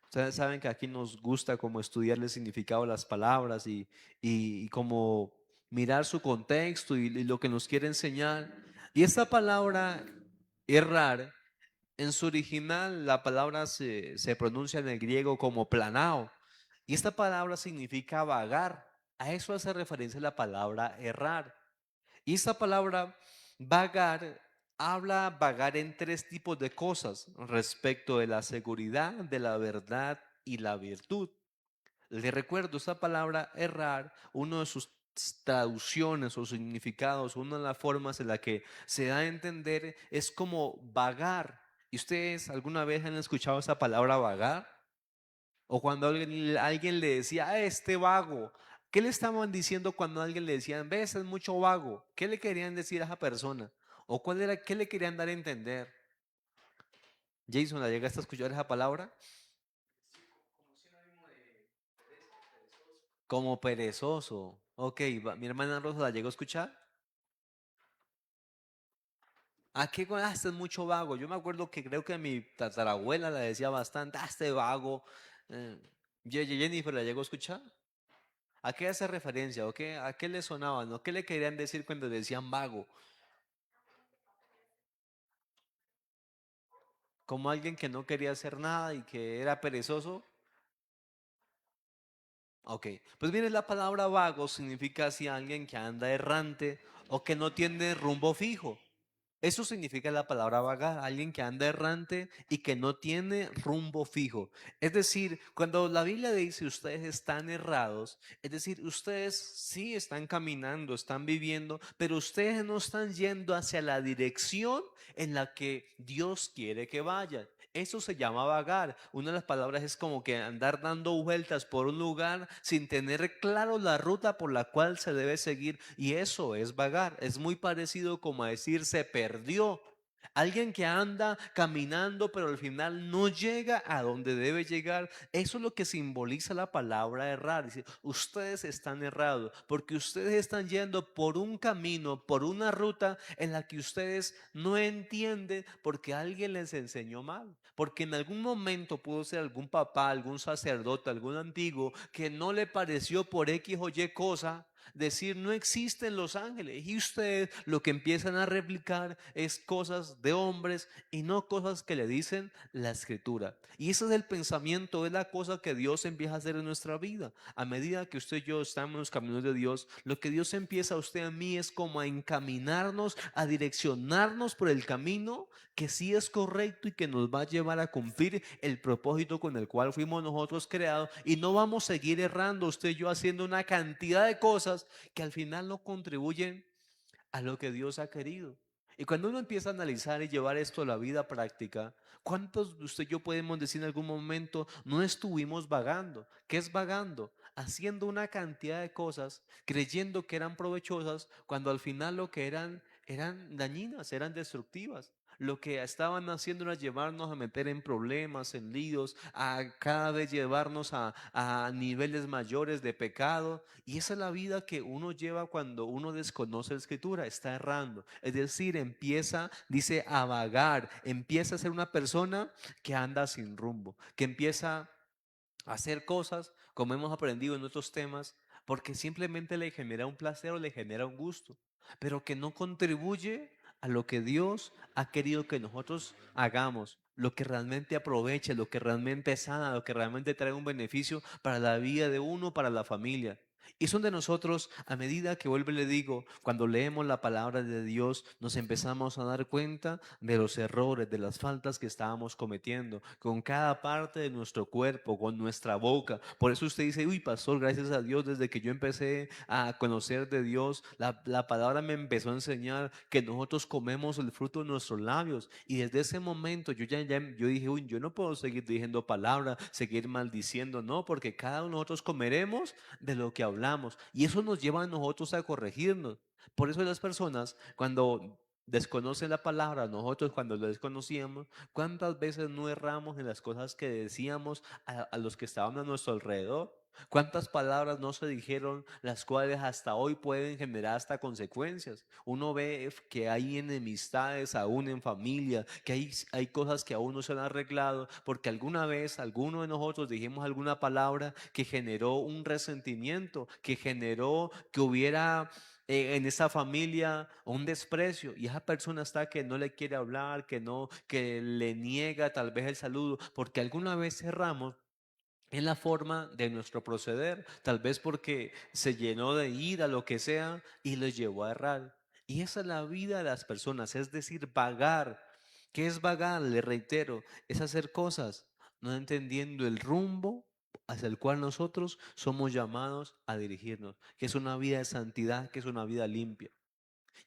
ustedes saben que aquí nos gusta como estudiar el significado de las palabras y como mirar su contexto y lo que nos quiere enseñar. Y esta palabra errar, en su original la palabra se pronuncia en el griego como planao. Y esta palabra significa vagar. A eso hace referencia la palabra errar. Y esta palabra vagar habla vagar en tres tipos de cosas respecto de la seguridad, de la verdad y la virtud. Le recuerdo esta palabra errar, uno de sus traducciones o significados, una de las formas en la que se da a entender es como vagar. ¿Y ustedes alguna vez han escuchado esa palabra vagar? O cuando alguien le decía, este vago, ¿qué le estaban diciendo cuando alguien le decían, ves, es mucho vago? ¿Qué le querían decir a esa persona? ¿O qué le querían dar a entender? Jason, ¿la llegaste a escuchar esa palabra? Como perezoso. Ok, mi hermana Rosa la llegó a escuchar. ¿A qué? Este es mucho vago. Yo me acuerdo que creo que mi tatarabuela la decía bastante, este vago. Eh, Jennifer la llegó a escuchar. ¿A qué hace referencia? ¿O qué, a qué le sonaban? ¿O qué le querían decir cuando decían vago? Como alguien que no quería hacer nada y que era perezoso. Ok, pues viene la palabra vago significa así alguien que anda errante o que no tiene rumbo fijo. Eso significa la palabra vagar, alguien que anda errante y que no tiene rumbo fijo. Es decir, cuando la Biblia dice ustedes están errados, es decir, ustedes sí están caminando, están viviendo, pero ustedes no están yendo hacia la dirección en la que Dios quiere que vayan. Eso se llama vagar. Una de las palabras es como que andar dando vueltas por un lugar sin tener claro la ruta por la cual se debe seguir. Y eso es vagar. Es muy parecido como a decir se perdió. Alguien que anda caminando pero al final no llega a donde debe llegar. Eso es lo que simboliza la palabra errar. Dice, ustedes están errados porque ustedes están yendo por un camino, por una ruta en la que ustedes no entienden porque alguien les enseñó mal. Porque en algún momento pudo ser algún papá, algún sacerdote, algún antiguo que no le pareció por X o Y cosa decir no existen los ángeles y ustedes lo que empiezan a replicar es cosas de hombres y no cosas que le dicen la escritura. Y ese es el pensamiento, es la cosa que Dios empieza a hacer en nuestra vida. A medida que usted y yo estamos en los caminos de Dios, lo que Dios empieza a usted, a mí, es como a encaminarnos, a direccionarnos por el camino que sí es correcto y que nos va a llevar a cumplir el propósito con el cual fuimos nosotros creados, y no vamos a seguir errando usted y yo haciendo una cantidad de cosas que al final no contribuyen a lo que Dios ha querido. Y cuando uno empieza a analizar y llevar esto a la vida práctica, ¿cuántos de usted y yo podemos decir en algún momento no estuvimos vagando? ¿Qué es vagando? Haciendo una cantidad de cosas, creyendo que eran provechosas, cuando al final lo que eran dañinas, eran destructivas. Lo que estaban haciendo era llevarnos a meter en problemas, en líos, a cada vez llevarnos a niveles mayores de pecado. Y esa es la vida que uno lleva cuando uno desconoce la escritura, está errando. Es decir, empieza, dice, a vagar, empieza a ser una persona que anda sin rumbo, que empieza hacer cosas, como hemos aprendido en otros temas, porque simplemente le genera un placer o le genera un gusto, pero que no contribuye a lo que Dios ha querido que nosotros hagamos, lo que realmente aproveche, lo que realmente sana, lo que realmente trae un beneficio para la vida de uno, para la familia. Y son de nosotros, a medida que vuelvo y le digo, cuando leemos la palabra de Dios, nos empezamos a dar cuenta de los errores, de las faltas que estábamos cometiendo con cada parte de nuestro cuerpo, con nuestra boca. Por eso usted dice, uy, pastor, gracias a Dios, desde que yo empecé a conocer de Dios, la palabra me empezó a enseñar que nosotros comemos el fruto de nuestros labios. Y desde ese momento yo dije, uy, yo no puedo seguir diciendo palabras, seguir maldiciendo, no, porque cada uno de nosotros comeremos de lo que hablamos. Y eso nos lleva a nosotros a corregirnos. Por eso las personas, cuando desconocen la palabra, nosotros cuando lo desconocíamos, ¿cuántas veces no erramos en las cosas que decíamos a los que estaban a nuestro alrededor? ¿Cuántas palabras no se dijeron, las cuales hasta hoy pueden generar hasta consecuencias? Uno ve que hay enemistades aún en familia, que hay cosas que aún no se han arreglado, porque alguna vez alguno de nosotros dijimos alguna palabra que generó un resentimiento, que generó que hubiera en esa familia un desprecio, y esa persona está que no le quiere hablar, que no, que le niega tal vez el saludo, porque alguna vez cerramos en la forma de nuestro proceder, tal vez porque se llenó de ira, lo que sea, y los llevó a errar. Y esa es la vida de las personas, es decir, vagar. ¿Qué es vagar? Le reitero, es hacer cosas no entendiendo el rumbo hacia el cual nosotros somos llamados a dirigirnos, que es una vida de santidad, que es una vida limpia.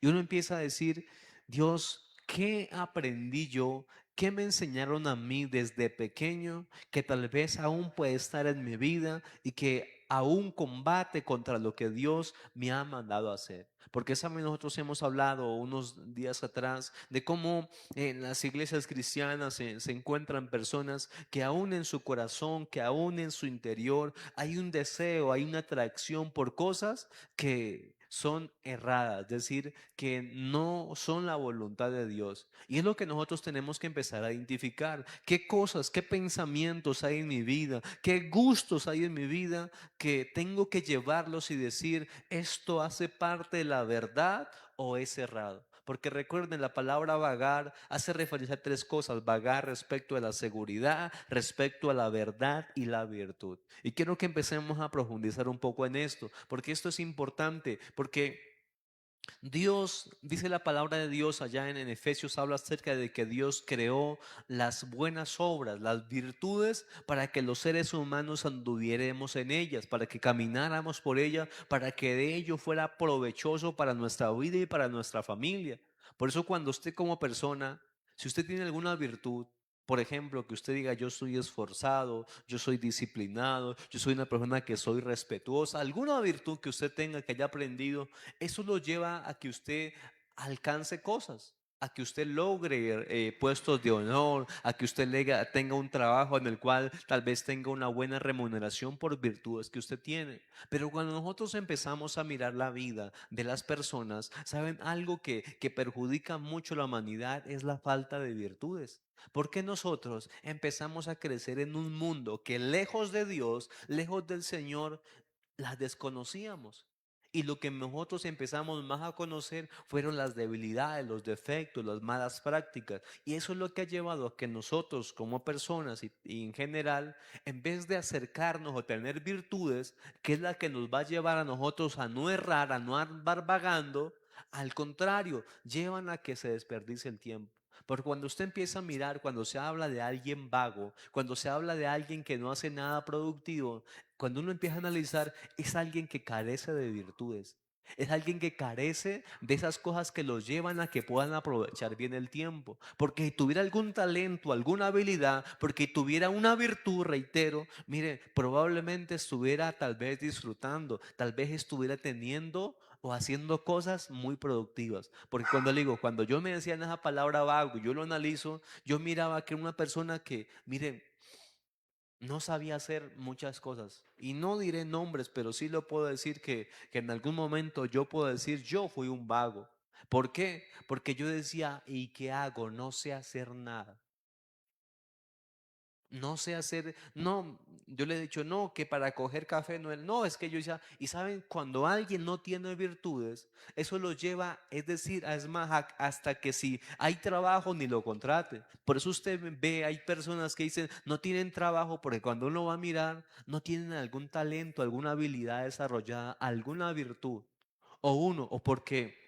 Y uno empieza a decir, Dios, ¿qué aprendí yo? ¿Qué me enseñaron a mí desde pequeño que tal vez aún puede estar en mi vida y que aún combate contra lo que Dios me ha mandado a hacer. Porque saben, nosotros hemos hablado unos días atrás de cómo en las iglesias cristianas se encuentran personas que aún en su corazón, que aún en su interior hay un deseo, hay una atracción por cosas que son erradas, es decir, que no son la voluntad de Dios. Y es lo que nosotros tenemos que empezar a identificar. ¿Qué cosas, qué pensamientos hay en mi vida? ¿Qué gustos hay en mi vida que tengo que llevarlos y decir, esto hace parte de la verdad o es errado? Porque recuerden, la palabra vagar hace referencia a tres cosas: vagar respecto a la seguridad, respecto a la verdad y la virtud. Y quiero que empecemos a profundizar un poco en esto, porque esto es importante, porque Dios, dice la palabra de Dios allá en Efesios, habla acerca de que Dios creó las buenas obras, las virtudes, para que los seres humanos anduviéramos en ellas, para que camináramos por ellas, para que de ello fuera provechoso para nuestra vida y para nuestra familia. Por eso cuando usted como persona, si usted tiene alguna virtud, por ejemplo, que usted diga, yo soy esforzado, yo soy disciplinado, yo soy una persona que soy respetuosa, alguna virtud que usted tenga, que haya aprendido, eso lo lleva a que usted alcance cosas, a que usted logre puestos de honor, a que usted tenga un trabajo en el cual tal vez tenga una buena remuneración por virtudes que usted tiene. Pero cuando nosotros empezamos a mirar la vida de las personas, ¿saben? Algo que perjudica mucho a la humanidad es la falta de virtudes. Porque nosotros empezamos a crecer en un mundo que lejos de Dios, lejos del Señor, las desconocíamos. Y lo que nosotros empezamos más a conocer fueron las debilidades, los defectos, las malas prácticas. Y eso es lo que ha llevado a que nosotros como personas y en general, en vez de acercarnos o tener virtudes, que es la que nos va a llevar a nosotros a no errar, a no andar vagando, al contrario, llevan a que se desperdicie el tiempo. Porque cuando usted empieza a mirar, cuando se habla de alguien vago, cuando se habla de alguien que no hace nada productivo, cuando uno empieza a analizar, es alguien que carece de virtudes. Es alguien que carece de esas cosas que los llevan a que puedan aprovechar bien el tiempo. Porque si tuviera algún talento, alguna habilidad, porque tuviera una virtud, reitero, mire, probablemente estuviera tal vez disfrutando, tal vez estuviera teniendo o haciendo cosas muy productivas. Porque cuando le digo, cuando yo me decían esa palabra vago, yo lo analizo, yo miraba que era una persona que, mire, no sabía hacer muchas cosas. Y no diré nombres, pero sí lo puedo decir que en algún momento yo puedo decir, yo fui un vago. ¿Por qué? Porque yo decía, ¿y qué hago? No sé hacer nada. No sé hacer, no, yo le he dicho, no, que para coger café no es, no, es que yo ya, y saben, cuando alguien no tiene virtudes, eso lo lleva, es decir, es más, hasta que si hay trabajo ni lo contrate. Por eso usted ve, hay personas que dicen, no tienen trabajo porque cuando uno va a mirar, no tienen algún talento, alguna habilidad desarrollada, alguna virtud, o uno, o porque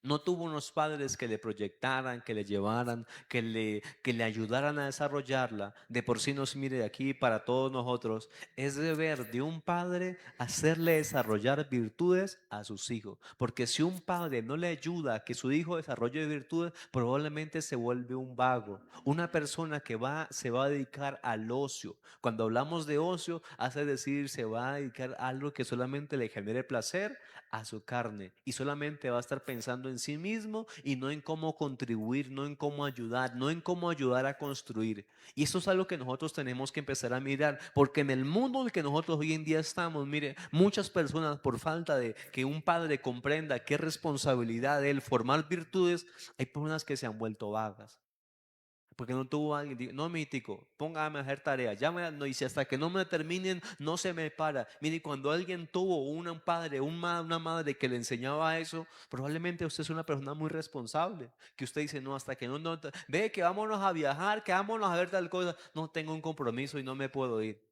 no tuvo unos padres que le proyectaran, que le llevaran, que le ayudaran a desarrollarla. De por sí nos mire aquí para todos nosotros. Es deber de un padre hacerle desarrollar virtudes a sus hijos. Porque si un padre no le ayuda a que su hijo desarrolle virtudes, probablemente se vuelve un vago. Una persona que se va a dedicar al ocio. Cuando hablamos de ocio, hace decir, se va a dedicar a algo que solamente le genere placer a su carne y solamente va a estar pensando en sí mismo y no en cómo contribuir, no en cómo ayudar, no en cómo ayudar a construir. Y eso es algo que nosotros tenemos que empezar a mirar, porque en el mundo en el que nosotros hoy en día estamos, mire, muchas personas por falta de que un padre comprenda qué responsabilidad de él formar virtudes, hay personas que se han vuelto vagas. Porque no tuvo alguien, no, mítico, póngame a hacer tarea, ya no hice hasta que no me terminen, no se me para. Mire, cuando alguien tuvo un padre, una madre que le enseñaba eso, probablemente usted es una persona muy responsable, que usted dice, no, hasta que no, ve que vámonos a viajar, que vámonos a ver tal cosa, no tengo un compromiso y no me puedo ir.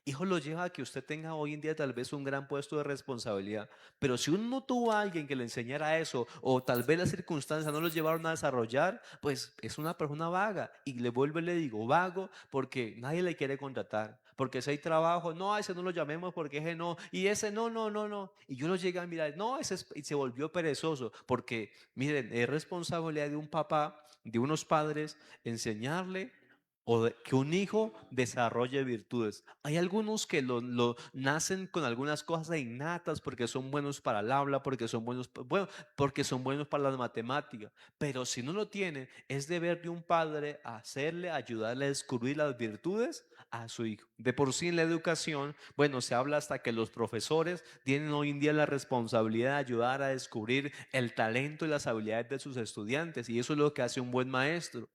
Hijo, lo lleva a que usted tenga hoy en día tal vez un gran puesto de responsabilidad. Pero si uno no tuvo a alguien que le enseñara eso, o tal vez las circunstancias no lo llevaron a desarrollar, pues es una persona vaga. Y le vuelvo y le digo, vago, porque nadie le quiere contratar. Porque si hay trabajo, no, a ese no lo llamemos porque ese no. Y ese no, no, no, no. Y yo lo llegué a mirar, no, y se volvió perezoso. Porque, miren, es responsabilidad de un papá, de unos padres, enseñarle o que un hijo desarrolle virtudes. Hay algunos que nacen con algunas cosas innatas porque son buenos para el habla, porque son buenos, bueno, porque son buenos para las matemáticas. Pero si no lo tienen, es deber de un padre hacerle, ayudarle a descubrir las virtudes a su hijo. De por sí en la educación, bueno, se habla hasta que los profesores tienen hoy en día la responsabilidad de ayudar a descubrir el talento y las habilidades de sus estudiantes. Y eso es lo que hace un buen maestro.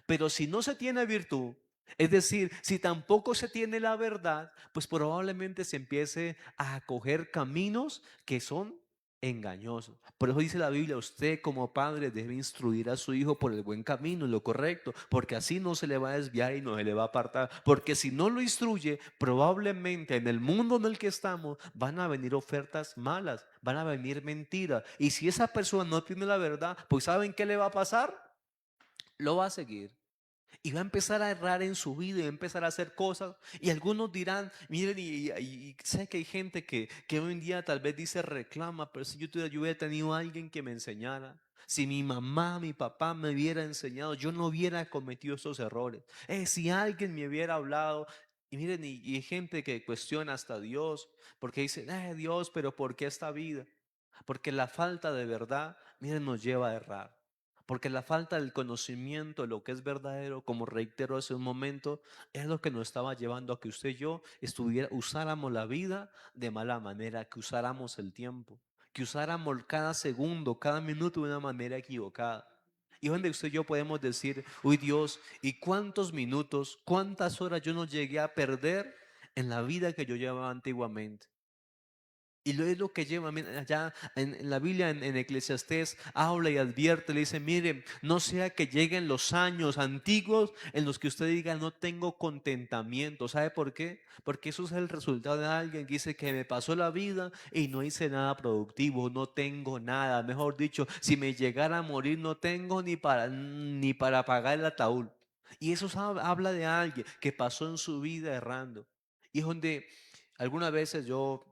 Pero si no se tiene virtud, es decir, si tampoco se tiene la verdad, pues probablemente se empiece a coger caminos que son engañosos. Por eso dice la Biblia, usted como padre debe instruir a su hijo por el buen camino, lo correcto, porque así no se le va a desviar y no se le va a apartar. Porque si no lo instruye, probablemente en el mundo en el que estamos van a venir ofertas malas, van a venir mentiras. Y si esa persona no tiene la verdad, pues ¿saben qué le va a pasar? Lo va a seguir. Y va a empezar a errar en su vida y va a empezar a hacer cosas. Y algunos dirán, miren, y sé que hay gente que hoy en día tal vez dice reclama, pero si yo hubiera tenido a alguien que me enseñara. Si mi mamá, mi papá me hubiera enseñado, yo no hubiera cometido esos errores. Si alguien me hubiera hablado, y miren, y hay gente que cuestiona hasta a Dios, porque dice, Dios, pero ¿por qué esta vida? Porque la falta de verdad, miren, nos lleva a errar. Porque la falta del conocimiento de lo que es verdadero, como reitero hace un momento, es lo que nos estaba llevando a que usted y yo usáramos la vida de mala manera, que usáramos el tiempo, que usáramos cada segundo, cada minuto de una manera equivocada. Y donde usted y yo podemos decir, uy Dios, ¿y cuántos minutos, cuántas horas yo no llegué a perder en la vida que yo llevaba antiguamente? Y lo es lo que lleva, mira, allá en la Biblia, en Eclesiastés, habla y advierte, le dice, miren, no sea que lleguen los años antiguos en los que usted diga, no tengo contentamiento. ¿Sabe por qué? Porque eso es el resultado de alguien que dice que me pasó la vida y no hice nada productivo, no tengo nada. Mejor dicho, si me llegara a morir, no tengo ni para pagar el ataúd. Y eso habla de alguien que pasó en su vida errando. Y es donde algunas veces yo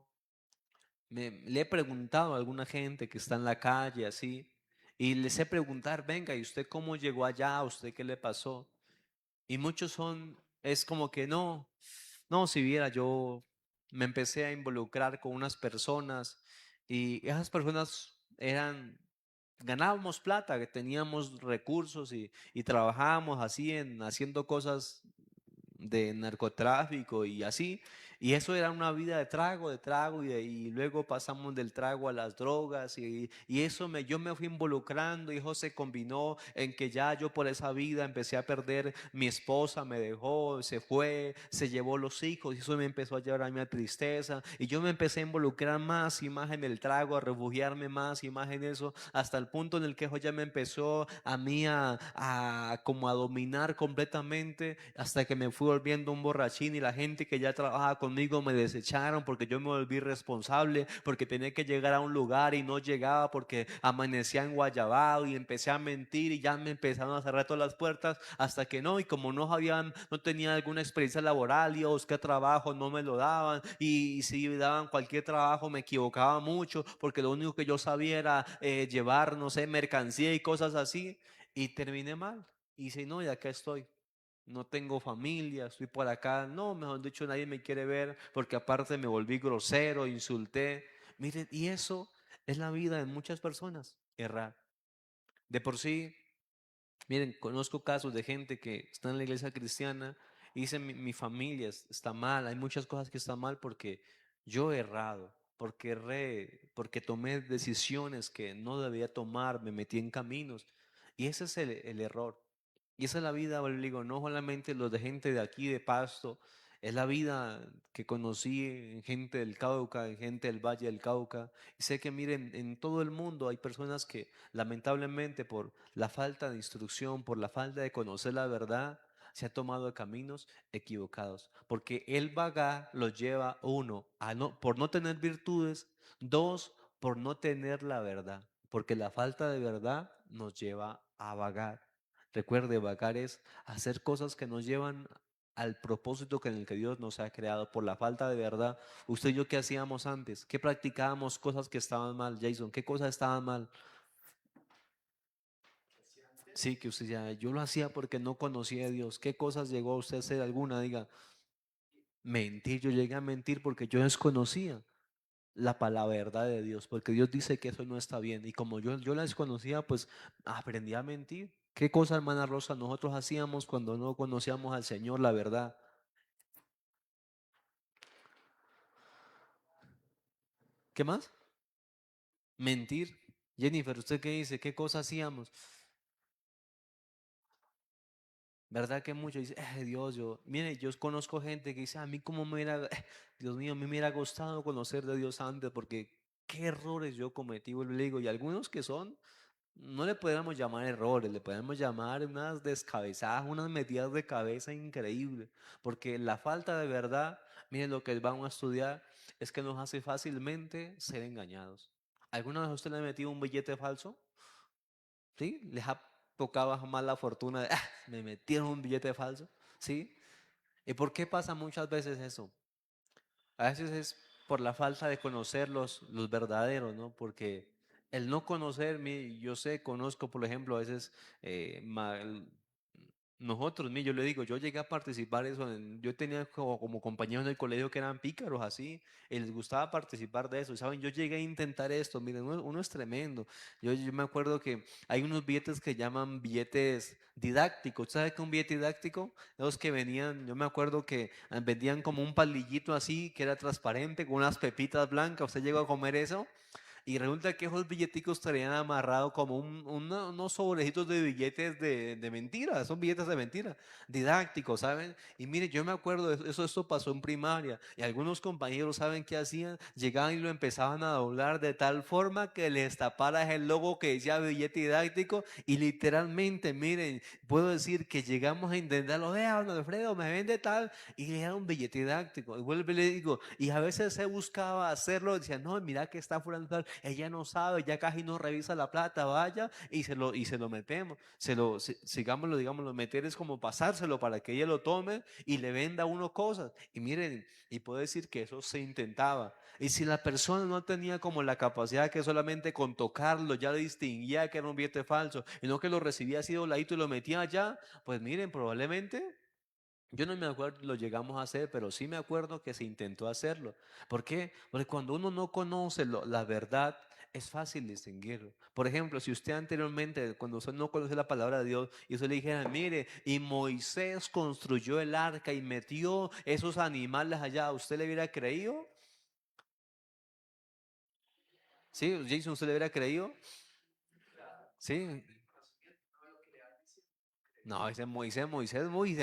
le he preguntado a alguna gente que está en la calle así, y les he preguntar, venga, ¿y usted cómo llegó allá? ¿A usted qué le pasó? Y muchos es como que no, no, si viera, yo me empecé a involucrar con unas personas y esas personas ganábamos plata, que teníamos recursos y trabajábamos así haciendo cosas de narcotráfico y así. Y eso era una vida de trago, y luego pasamos del trago a las drogas y eso yo me fui involucrando y eso se combinó en que ya yo por esa vida empecé a perder, mi esposa me dejó, se fue, se llevó los hijos y eso me empezó a llevar a mí a tristeza y yo me empecé a involucrar más y más en el trago, a refugiarme más y más en eso, hasta el punto en el que eso ya me empezó a mí a como a dominar completamente, hasta que me fui volviendo un borrachín y la gente que ya trabajaba conmigo me desecharon porque yo me volví responsable, porque tenía que llegar a un lugar y no llegaba porque amanecía en Guayabao y empecé a mentir y ya me empezaron a cerrar todas las puertas hasta que no, y como no tenía alguna experiencia laboral y a buscar trabajo no me lo daban y si me daban cualquier trabajo me equivocaba mucho porque lo único que yo sabía era llevar, no sé, mercancía y cosas así y terminé mal. Y si no, y acá estoy. No tengo familia, estoy por acá. No, mejor dicho, nadie me quiere ver porque aparte me volví grosero, insulté. Miren, y eso es la vida de muchas personas, errar. De por sí, miren, conozco casos de gente que está en la iglesia cristiana y dice, mi familia está mal, hay muchas cosas que están mal porque yo he errado, porque erré, porque tomé decisiones que no debía tomar, me metí en caminos. Y ese es el error. Y esa es la vida, le digo, no solamente los de gente de aquí, de Pasto, es la vida que conocí en gente del Cauca, en gente del Valle del Cauca. Y sé que, miren, en todo el mundo hay personas que lamentablemente por la falta de instrucción, por la falta de conocer la verdad, se ha tomado caminos equivocados. Porque el vagar los lleva, uno, por no tener virtudes, dos, por no tener la verdad. Porque la falta de verdad nos lleva a vagar. Recuerde, vagar es hacer cosas que nos llevan al propósito en el que Dios nos ha creado. Por la falta de verdad, usted y yo, ¿qué hacíamos antes? ¿Qué practicábamos? Cosas que estaban mal, Jason. ¿Qué cosas estaban mal? Sí, que usted ya, yo lo hacía porque no conocía a Dios. ¿Qué cosas llegó a usted a hacer alguna? Diga, mentir, yo llegué a mentir porque yo desconocía la verdad de Dios, porque Dios dice que eso no está bien. Y como yo la desconocía, pues aprendí a mentir. ¿Qué cosa, hermana Rosa, nosotros hacíamos cuando no conocíamos al Señor, la verdad? ¿Qué más? Mentir. Jennifer, ¿usted qué dice? ¿Qué cosa hacíamos? ¿Verdad que mucho dice, Dios, yo, mire, yo conozco gente que dice, a mí como me hubiera, Dios mío, a mí me hubiera gustado conocer de Dios antes, porque qué errores yo cometí, vuelvo y le digo, y algunos que son, no le podemos llamar errores, le podemos llamar unas descabezadas, unas metidas de cabeza increíbles, porque la falta de verdad, miren lo que vamos a estudiar, es que nos hace fácilmente ser engañados. ¿Alguna vez usted le ha metido un billete falso? ¿Sí? ¿Les ha tocado jamás la fortuna de, me metieron un billete falso? ¿Sí? ¿Y por qué pasa muchas veces eso? A veces es por la falta de conocer los verdaderos, ¿no? Porque el no conocer, yo sé, conozco, por ejemplo, a veces nosotros, yo le digo, yo llegué a participar eso, yo tenía como compañeros en el colegio que eran pícaros así, y les gustaba participar de eso, y saben, yo llegué a intentar esto, miren, uno es tremendo, yo me acuerdo que hay unos billetes que llaman billetes didácticos, ¿sabes qué es un billete didáctico? Los que venían, yo me acuerdo que vendían como un palillito así, que era transparente, con unas pepitas blancas, ¿usted llegó a comer eso? Y resulta que esos billeticos traían amarrado como unos sobrecitos de billetes de mentira, son billetes de mentira, didácticos, ¿saben? Y mire, yo me acuerdo, esto pasó en primaria, y algunos compañeros, ¿saben qué hacían? Llegaban y lo empezaban a doblar de tal forma que les taparas el logo que decía billete didáctico, y literalmente, miren, puedo decir que llegamos a intentarlo, vea, don Alfredo, me vende tal, y era un billete didáctico. Y vuelvo y le digo, y a veces se buscaba hacerlo, decía, no, mira que está fulano tal, ella no sabe, ya casi no revisa la plata, vaya, y se lo metemos, sigámoslo, digámoslo, meter es como pasárselo para que ella lo tome y le venda a uno cosas. Y miren, y puedo decir que eso se intentaba. Y si la persona no tenía como la capacidad que solamente con tocarlo ya distinguía que era un billete falso, y no que lo recibía así dobladito y lo metía allá, pues miren, probablemente yo no me acuerdo si lo llegamos a hacer, pero sí me acuerdo que se intentó hacerlo. ¿Por qué? Porque cuando uno no conoce la verdad, es fácil distinguirlo. Por ejemplo, si usted anteriormente, cuando usted no conoce la palabra de Dios, y usted le dijera, mire, y Moisés construyó el arca y metió esos animales allá, ¿usted le hubiera creído? ¿Sí? Jason, ¿usted le hubiera creído? Sí. No, ese Moisés es muy,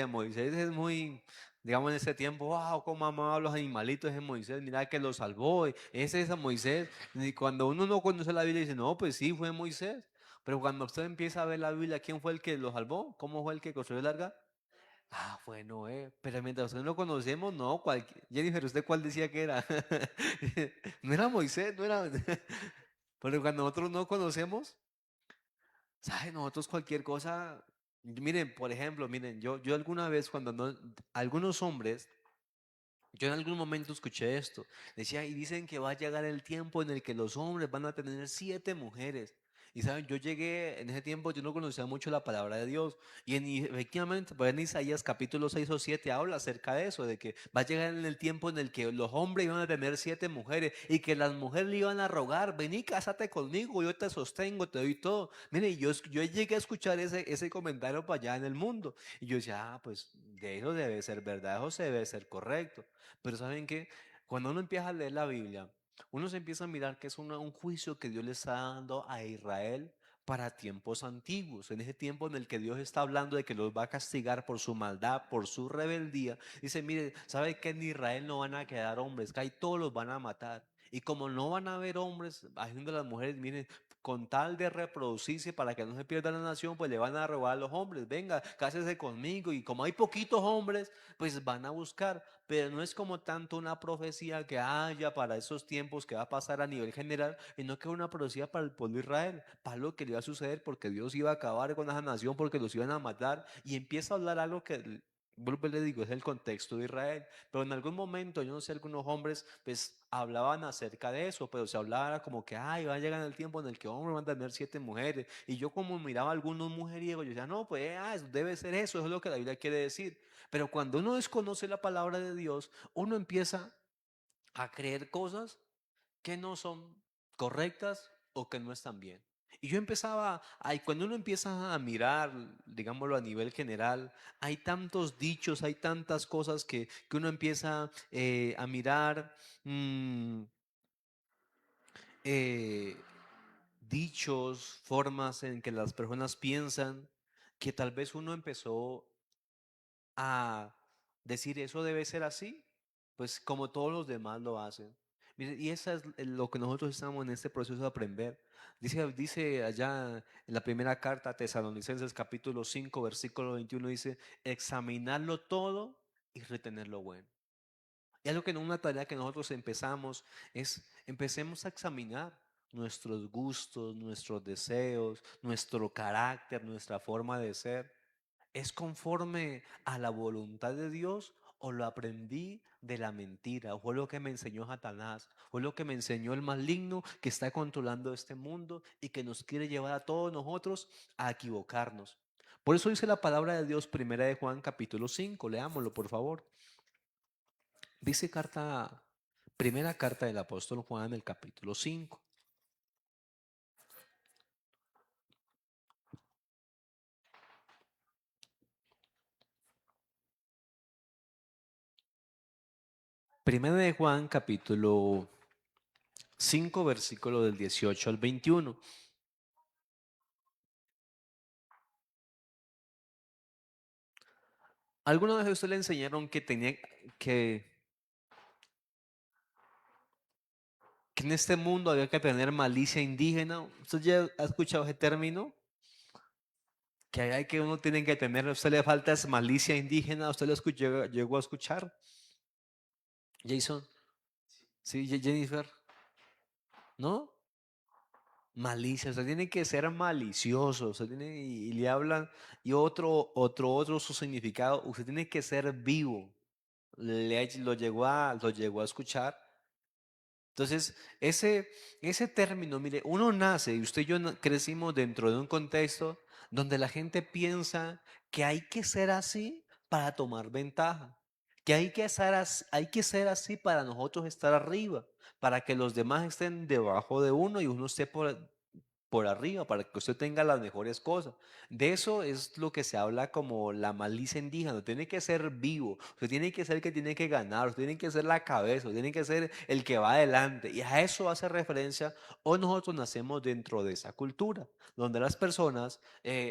digamos en ese tiempo, wow, cómo amaba a los animalitos ese Moisés, mira que lo salvó, ese es a Moisés. Y cuando uno no conoce la Biblia dice, no, pues sí, fue Moisés. Pero cuando usted empieza a ver la Biblia, ¿quién fue el que lo salvó? ¿Cómo fue el que construyó el arca? Ah, fue Noé. Pero mientras usted no lo conocemos, no, Jennifer, ¿usted cuál decía que era? No era Moisés, no era. Pero cuando nosotros no conocemos, ¿sabe? Nosotros cualquier cosa, miren, por ejemplo, miren, yo alguna vez cuando no, algunos hombres, yo en algún momento escuché esto, decía, y dicen que va a llegar el tiempo en el que los hombres van a tener 7 mujeres. Y saben, yo llegué, en ese tiempo yo no conocía mucho la palabra de Dios. Efectivamente, pues en Isaías capítulo 6 o 7 habla acerca de eso, de que va a llegar en el tiempo en el que los hombres iban a tener 7 mujeres y que las mujeres le iban a rogar, vení, cásate conmigo, yo te sostengo, te doy todo. Mire, yo llegué a escuchar ese comentario para allá en el mundo. Y yo decía, pues de eso debe ser verdad, eso se debe ser correcto. Pero ¿saben qué? Cuando uno empieza a leer la Biblia, uno se empieza a mirar que es un juicio que Dios le está dando a Israel para tiempos antiguos, en ese tiempo en el que Dios está hablando de que los va a castigar por su maldad, por su rebeldía. Dice, mire, ¿sabe que en Israel no van a quedar hombres? Que ahí todos los van a matar. Y como no van a haber hombres, haciendo las mujeres, miren, con tal de reproducirse para que no se pierda la nación, pues le van a robar a los hombres. Venga, cásese conmigo. Y como hay poquitos hombres, pues van a buscar. Pero no es como tanto una profecía que haya para esos tiempos que va a pasar a nivel general, sino que es una profecía para el pueblo de Israel, para lo que le iba a suceder, porque Dios iba a acabar con esa nación, porque los iban a matar. Y empieza a hablar algo que Vuelvo y le digo, es el contexto de Israel. Pero en algún momento, yo no sé, algunos hombres pues hablaban acerca de eso, pero se hablaba como que, ay, va a llegar el tiempo en el que hombre van a tener 7 mujeres. Y yo como miraba a algunos mujeriegos, yo decía, no, pues debe ser eso es lo que la Biblia quiere decir. Pero cuando uno desconoce la palabra de Dios, uno empieza a creer cosas que no son correctas o que no están bien. Y yo empezaba, cuando uno empieza a mirar, digámoslo a nivel general, hay tantos dichos, hay tantas cosas que uno empieza a mirar, mm, eh, dichos, formas en que las personas piensan, que tal vez uno empezó a decir eso debe ser así, pues como todos los demás lo hacen. Mire, y eso es lo que nosotros estamos en este proceso de aprender. Dice allá en la primera carta a Tesalonicenses capítulo 5 versículo 21, dice, examinarlo todo y retener lo bueno. Y algo que en una tarea que nosotros empezamos es, empecemos a examinar nuestros gustos, nuestros deseos, nuestro carácter, nuestra forma de ser. ¿Es conforme a la voluntad de Dios o lo aprendí de la mentira? ¿O fue lo que me enseñó Satanás? ¿Fue lo que me enseñó el maligno que está controlando este mundo y que nos quiere llevar a todos nosotros a equivocarnos? Por eso dice la palabra de Dios, primera de Juan capítulo 5, leámoslo por favor. Dice primera carta del apóstol Juan en el capítulo 5. Primera de Juan capítulo 5 versículo del 18 al 21. ¿Alguna vez a usted le enseñaron que tenía que, que en este mundo había que tener malicia indígena? ¿Usted ya ha escuchado ese término? Que hay que uno tiene que tener, a usted le falta es malicia indígena. ¿Usted lo llegó a escuchar? Jason, sí, Jennifer, ¿no? Malicia, usted tiene que ser malicioso, usted tiene, y le hablan, y otro su significado, usted tiene que ser vivo. Lo llegó a escuchar. Entonces, ese término, mire, uno nace y usted y yo crecimos dentro de un contexto donde la gente piensa que hay que ser así para tomar ventaja, que hay que ser así para nosotros estar arriba, para que los demás estén debajo de uno y uno esté por arriba, para que usted tenga las mejores cosas. De eso es lo que se habla como la malicia indígena. Tiene que ser vivo, usted tiene que ser el que tiene que ganar, usted tiene que ser la cabeza, usted tiene que ser el que va adelante. Y a eso hace referencia, o nosotros nacemos dentro de esa cultura, donde las personas,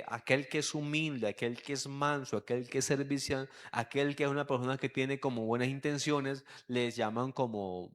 aquel que es humilde, aquel que es manso, aquel que es servicial, aquel que es una persona que tiene como buenas intenciones, les llaman como...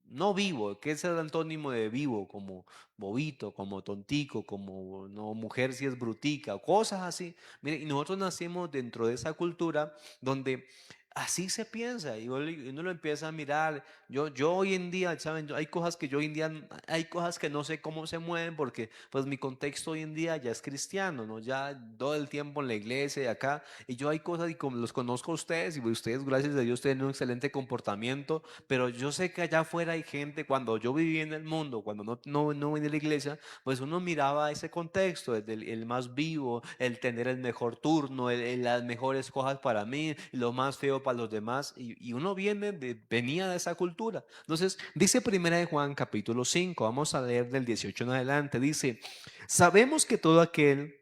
No vivo, que es el antónimo de vivo, como bobito, como tontico, como no mujer si es brutica, o cosas así. Mire, y nosotros nacimos dentro de esa cultura donde así se piensa y uno lo empieza a mirar. Yo hoy en día, ¿saben? Hay cosas que yo hoy en día, hay cosas que no sé cómo se mueven porque pues mi contexto hoy en día ya es cristiano, ¿no? Ya todo el tiempo en la iglesia y acá, y yo hay cosas y como los conozco a ustedes y ustedes, gracias a Dios, tienen un excelente comportamiento, pero yo sé que allá afuera hay gente, cuando yo viví en el mundo, cuando no venía a la iglesia, pues uno miraba ese contexto, el más vivo, el tener el mejor turno, las mejores cosas para mí, y lo más feo para los demás, y uno venía de esa cultura. Entonces, dice primera de Juan capítulo 5, vamos a leer del 18 en adelante, dice, sabemos que todo aquel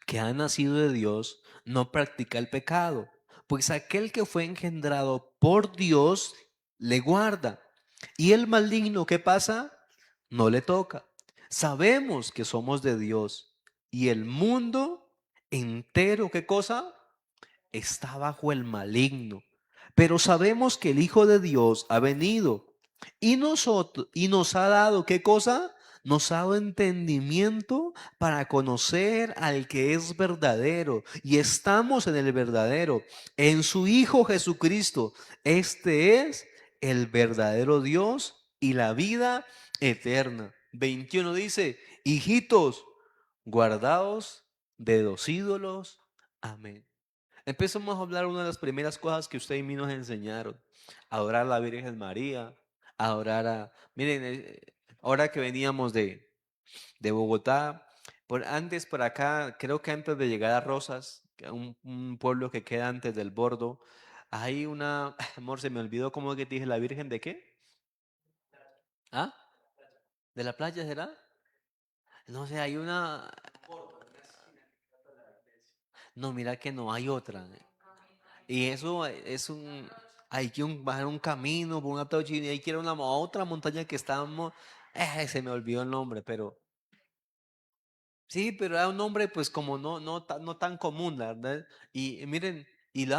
que ha nacido de Dios no practica el pecado, pues aquel que fue engendrado por Dios le guarda. Y el maligno, ¿qué pasa? No le toca. Sabemos que somos de Dios y el mundo entero, ¿qué cosa? Está bajo el maligno. Pero sabemos que el Hijo de Dios ha venido y nos ha dado, ¿qué cosa? Nos ha dado entendimiento para conocer al que es verdadero. Y estamos en el verdadero, en su Hijo Jesucristo. Este es el verdadero Dios y la vida eterna. 21 dice, hijitos, guardaos de los ídolos. Amén. Empezamos a hablar una de las primeras cosas que usted y mí nos enseñaron. Adorar a la Virgen María, adorar a... Miren, ahora que veníamos de Bogotá, antes por acá, creo que antes de llegar a Rosas, que un pueblo que queda antes del Bordo, hay una... Amor, se me olvidó cómo que te dije, ¿la Virgen de qué? ¿Ah? ¿De la playa será? No sé, hay una... No, mira que no hay otra. Y eso es un, hay que bajar un camino por una y hay que ir a una otra montaña que estábamos, se me olvidó el nombre, pero sí, pero era un nombre pues como no tan común, la verdad. Y miren, y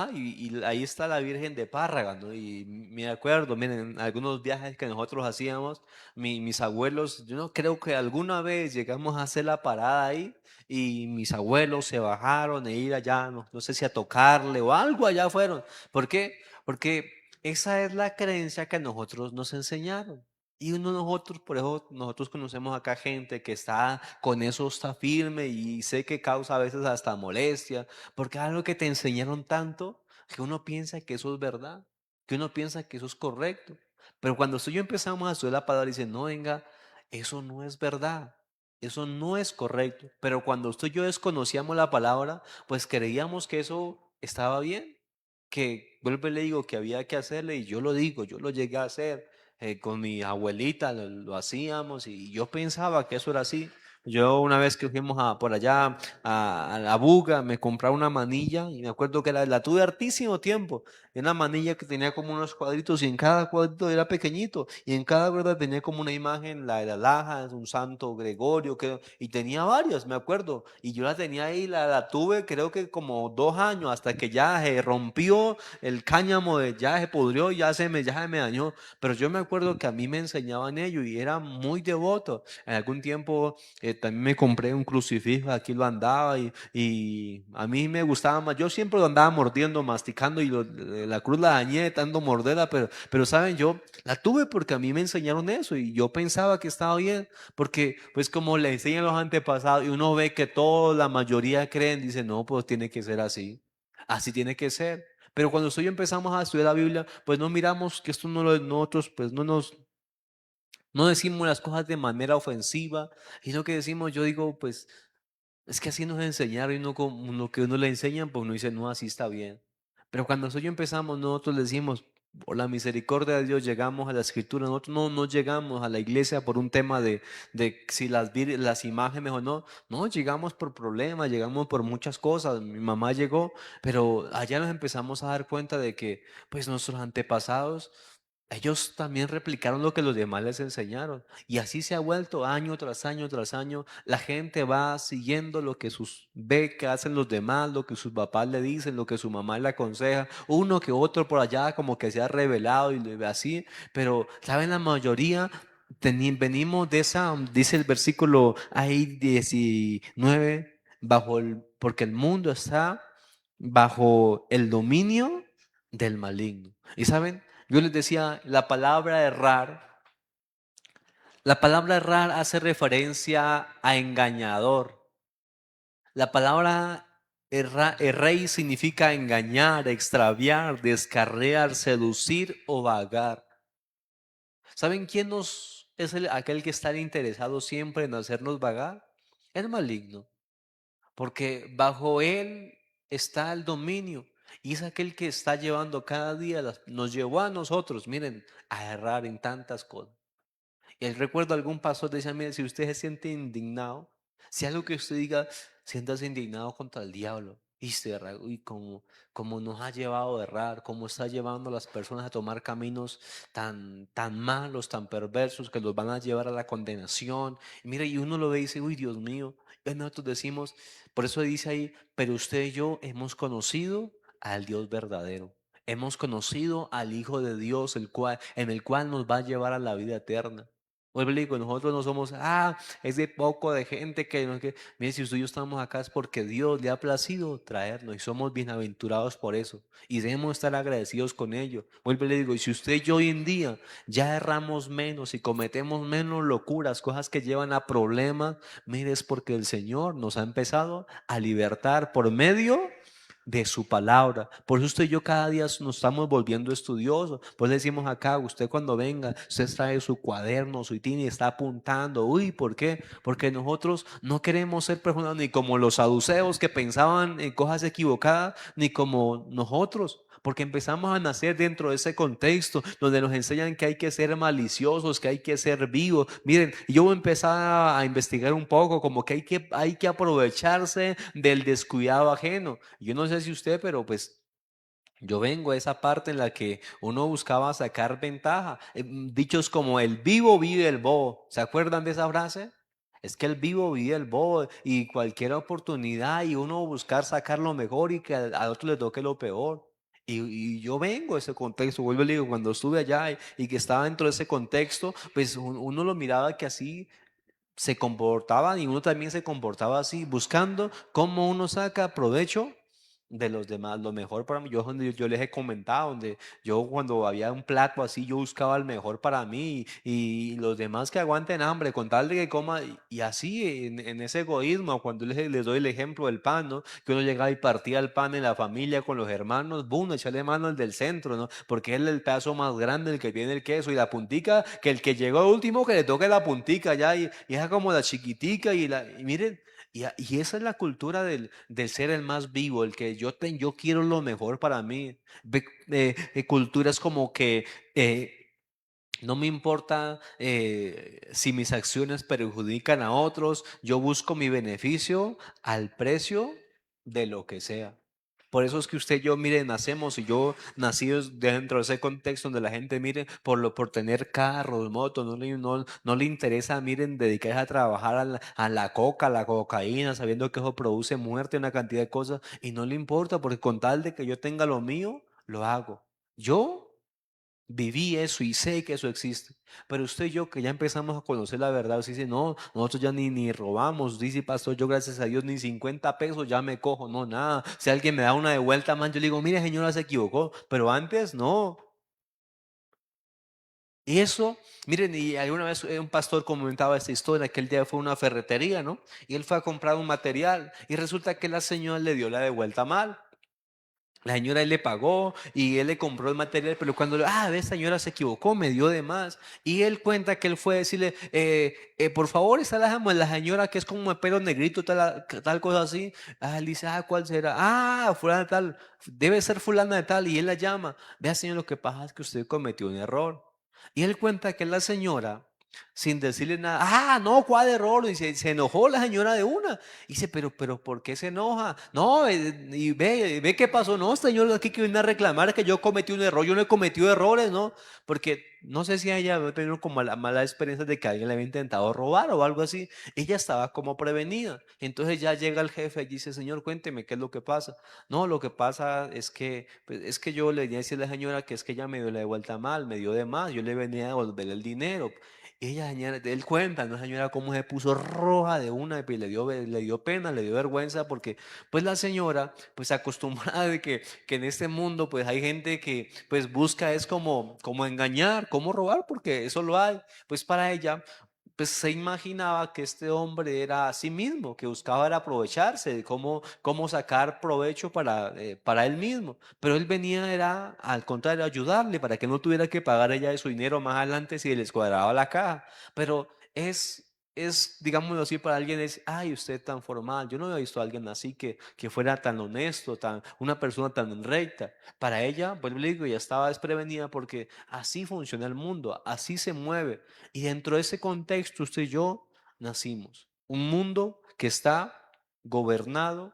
ahí está la Virgen de Párraga, ¿no? Y me acuerdo, miren, en algunos viajes que nosotros hacíamos, mis abuelos, yo no creo que alguna vez llegamos a hacer la parada ahí y mis abuelos se bajaron e ir allá, no sé si a tocarle o algo allá fueron. ¿Por qué? Porque esa es la creencia que a nosotros nos enseñaron. Y uno de nosotros, por eso nosotros conocemos acá gente que está con eso, está firme y sé que causa a veces hasta molestia, porque es algo que te enseñaron tanto que uno piensa que eso es verdad, que uno piensa que eso es correcto. Pero cuando tú y yo empezamos a estudiar la palabra, dice, no, venga, eso no es verdad, eso no es correcto. Pero cuando usted y yo desconocíamos la palabra, pues creíamos que eso estaba bien, que vuelvo y le digo que había que hacerle y yo lo digo, yo lo llegué a hacer con mi abuelita lo hacíamos y yo pensaba que eso era así. Yo una vez que fuimos por allá a la Buga, me compraba una manilla y me acuerdo que la tuve hartísimo tiempo. Era una manilla que tenía como unos cuadritos y en cada cuadrito era pequeñito y en cada cuadrito tenía como una imagen, la de la Laja, un santo Gregorio, y tenía varias, me acuerdo. Y yo la tenía ahí, la tuve creo que como 2 años hasta que ya se rompió el cáñamo, ya se pudrió, ya se me dañó. Pero yo me acuerdo que a mí me enseñaban ello y era muy devoto. En algún tiempo también me compré un crucifijo, aquí lo andaba y a mí me gustaba más. Yo siempre lo andaba mordiendo, masticando y la cruz la dañé de tanto morderla, pero saben, yo la tuve porque a mí me enseñaron eso y yo pensaba que estaba bien, porque pues como le enseñan los antepasados y uno ve que toda la mayoría creen, dice, no, pues tiene que ser así, así tiene que ser. Pero cuando nosotros empezamos a estudiar la Biblia, pues no miramos que esto no lo, nosotros, pues no decimos las cosas de manera ofensiva, y lo que decimos, yo digo, pues es que así nos enseñaron y uno con lo que uno le enseñan, pues uno dice, no, así está bien. Pero cuando nosotros empezamos, nosotros le decimos, por la misericordia de Dios llegamos a la escritura, nosotros no llegamos a la iglesia por un tema de si las imágenes o no, no, llegamos por problemas, llegamos por muchas cosas, mi mamá llegó, pero allá nos empezamos a dar cuenta de que pues nuestros antepasados, ellos también replicaron lo que los demás les enseñaron. Y así se ha vuelto año tras año tras año. La gente va siguiendo lo que ve que hacen los demás, lo que sus papás le dicen, lo que su mamá le aconseja. Uno que otro por allá como que se ha revelado y le ve así. Pero, ¿saben? La mayoría venimos de esa, dice el versículo ahí 19, porque el mundo está bajo el dominio del maligno. Y saben, yo les decía, la palabra errar hace referencia a engañador. La palabra errei significa engañar, extraviar, descarriar, seducir o vagar. ¿Saben quién es aquel que está interesado siempre en hacernos vagar? El maligno, porque bajo él está el dominio. Y es aquel que está llevando cada día, nos llevó a nosotros, miren, a errar en tantas cosas. Y recuerdo algún pastor decía, mire, si usted se siente indignado, si algo que usted diga, siéntase indignado contra el diablo. Y como nos ha llevado a errar, como está llevando a las personas a tomar caminos tan malos, tan perversos, que los van a llevar a la condenación. Y mire, y uno lo ve y dice, uy, Dios mío. Y nosotros decimos, por eso dice ahí, pero usted y yo hemos conocido al Dios verdadero. Hemos conocido al Hijo de Dios, en el cual nos va a llevar a la vida eterna. Vuelvo y le digo, nosotros no somos, es de poco de gente que, mire, si usted y yo estamos acá es porque Dios le ha placido traernos y somos bienaventurados por eso y debemos estar agradecidos con ello. Vuelvo y le digo, y si usted y yo hoy en día ya erramos menos y cometemos menos locuras, cosas que llevan a problemas, mire, es porque el Señor nos ha empezado a libertar por medio de su palabra. Por eso usted y yo cada día nos estamos volviendo estudiosos. Pues le decimos acá, usted cuando venga, usted trae su cuaderno, su tini y está apuntando. Uy, ¿por qué? Porque nosotros no queremos ser personas ni como los saduceos que pensaban en cosas equivocadas, ni como nosotros. Porque empezamos a nacer dentro de ese contexto donde nos enseñan que hay que ser maliciosos, que hay que ser vivos. Miren, yo empecé a investigar un poco, como que hay que aprovecharse del descuidado ajeno. Yo no sé si usted, pero pues yo vengo a esa parte en la que uno buscaba sacar ventaja. Dichos como el vivo vive el bobo. ¿Se acuerdan de esa frase? Es que el vivo vive el bobo y cualquier oportunidad y uno buscar sacar lo mejor y que al otro le toque lo peor. Y yo vengo a ese contexto, vuelvo y le digo, cuando estuve allá y que estaba dentro de ese contexto, pues uno lo miraba que así se comportaban y uno también se comportaba así, buscando cómo uno saca provecho de los demás. Lo mejor para mí, donde yo les he comentado, donde yo cuando había un plato así, yo buscaba el mejor para mí y los demás que aguanten hambre, con tal de que coma, y así en ese egoísmo, cuando les doy el ejemplo del pan, ¿no? Que uno llegaba y partía el pan en la familia con los hermanos, boom, echarle mano al del centro, ¿no? Porque es el pedazo más grande, el que tiene el queso y la puntica, que el que llegó último que le toque la puntica ya y es como la chiquitica y miren, y esa es la cultura del ser el más vivo, el que yo quiero lo mejor para mí. Culturas como que no me importa si mis acciones perjudican a otros, yo busco mi beneficio al precio de lo que sea. Por eso es que usted y yo, mire, nacemos y yo nací dentro de ese contexto donde la gente, mire, por tener carros, motos, no le interesa, miren, dedicarse a trabajar a la coca, a la cocaína, sabiendo que eso produce muerte, una cantidad de cosas, y no le importa, porque con tal de que yo tenga lo mío, lo hago. Yo viví eso y sé que eso existe. Pero usted y yo que ya empezamos a conocer la verdad, usted dice, no, nosotros ya ni robamos, dice pastor, yo gracias a Dios ni 50 pesos ya me cojo, no, nada. Si alguien me da una de vuelta más, yo le digo, mire señora, se equivocó, pero antes no. Y eso, miren, y alguna vez un pastor comentaba esta historia, que el día fue a una ferretería, ¿no? Y él fue a comprar un material y resulta que la señora le dio la de vuelta mal. La señora él le pagó y él le compró el material, pero cuando esa señora se equivocó, me dio de más. Y él cuenta que él fue a decirle, por favor, está la señora que es como el pelo negrito, tal cosa así. Él dice, ¿cuál será? Fulana de tal, debe ser fulana de tal. Y él la llama, vea señor, lo que pasa es que usted cometió un error. Y él cuenta que la señora, sin decirle nada, no, ¿cuál error? Y se enojó la señora de una. Y dice, pero ¿por qué se enoja? No, y ve qué pasó. No, señor, aquí que viene a reclamar que yo cometí un error. Yo no he cometido errores, ¿no? Porque no sé si ella había tenido como la mala experiencia de que alguien le había intentado robar o algo así. Ella estaba como prevenida. Entonces ya llega el jefe y dice, señor, cuénteme qué es lo que pasa. No, lo que pasa es que, pues, es que yo le venía a decir a la señora que es que ella me dio la de vuelta mal, me dio de más. Yo le venía a devolver el dinero. Y ella, señora, él cuenta, ¿no, señora, cómo se puso roja de una y le dio pena, le dio vergüenza, porque pues la señora, pues acostumbrada de que en este mundo pues hay gente que pues busca es como engañar, como robar, porque eso lo hay. Pues para ella, pues se imaginaba que este hombre era a sí mismo, que buscaba era aprovecharse de cómo sacar provecho para él mismo. Pero él venía, era al contrario, ayudarle para que no tuviera que pagar ella de su dinero más adelante si les cuadraba la caja. Pero digámoslo así, para alguien es, ay, usted tan formal. Yo no había visto a alguien así que fuera tan honesto, una persona tan recta. Para ella, pues le digo, ya estaba desprevenida porque así funciona el mundo, así se mueve. Y dentro de ese contexto, usted y yo nacimos. Un mundo que está gobernado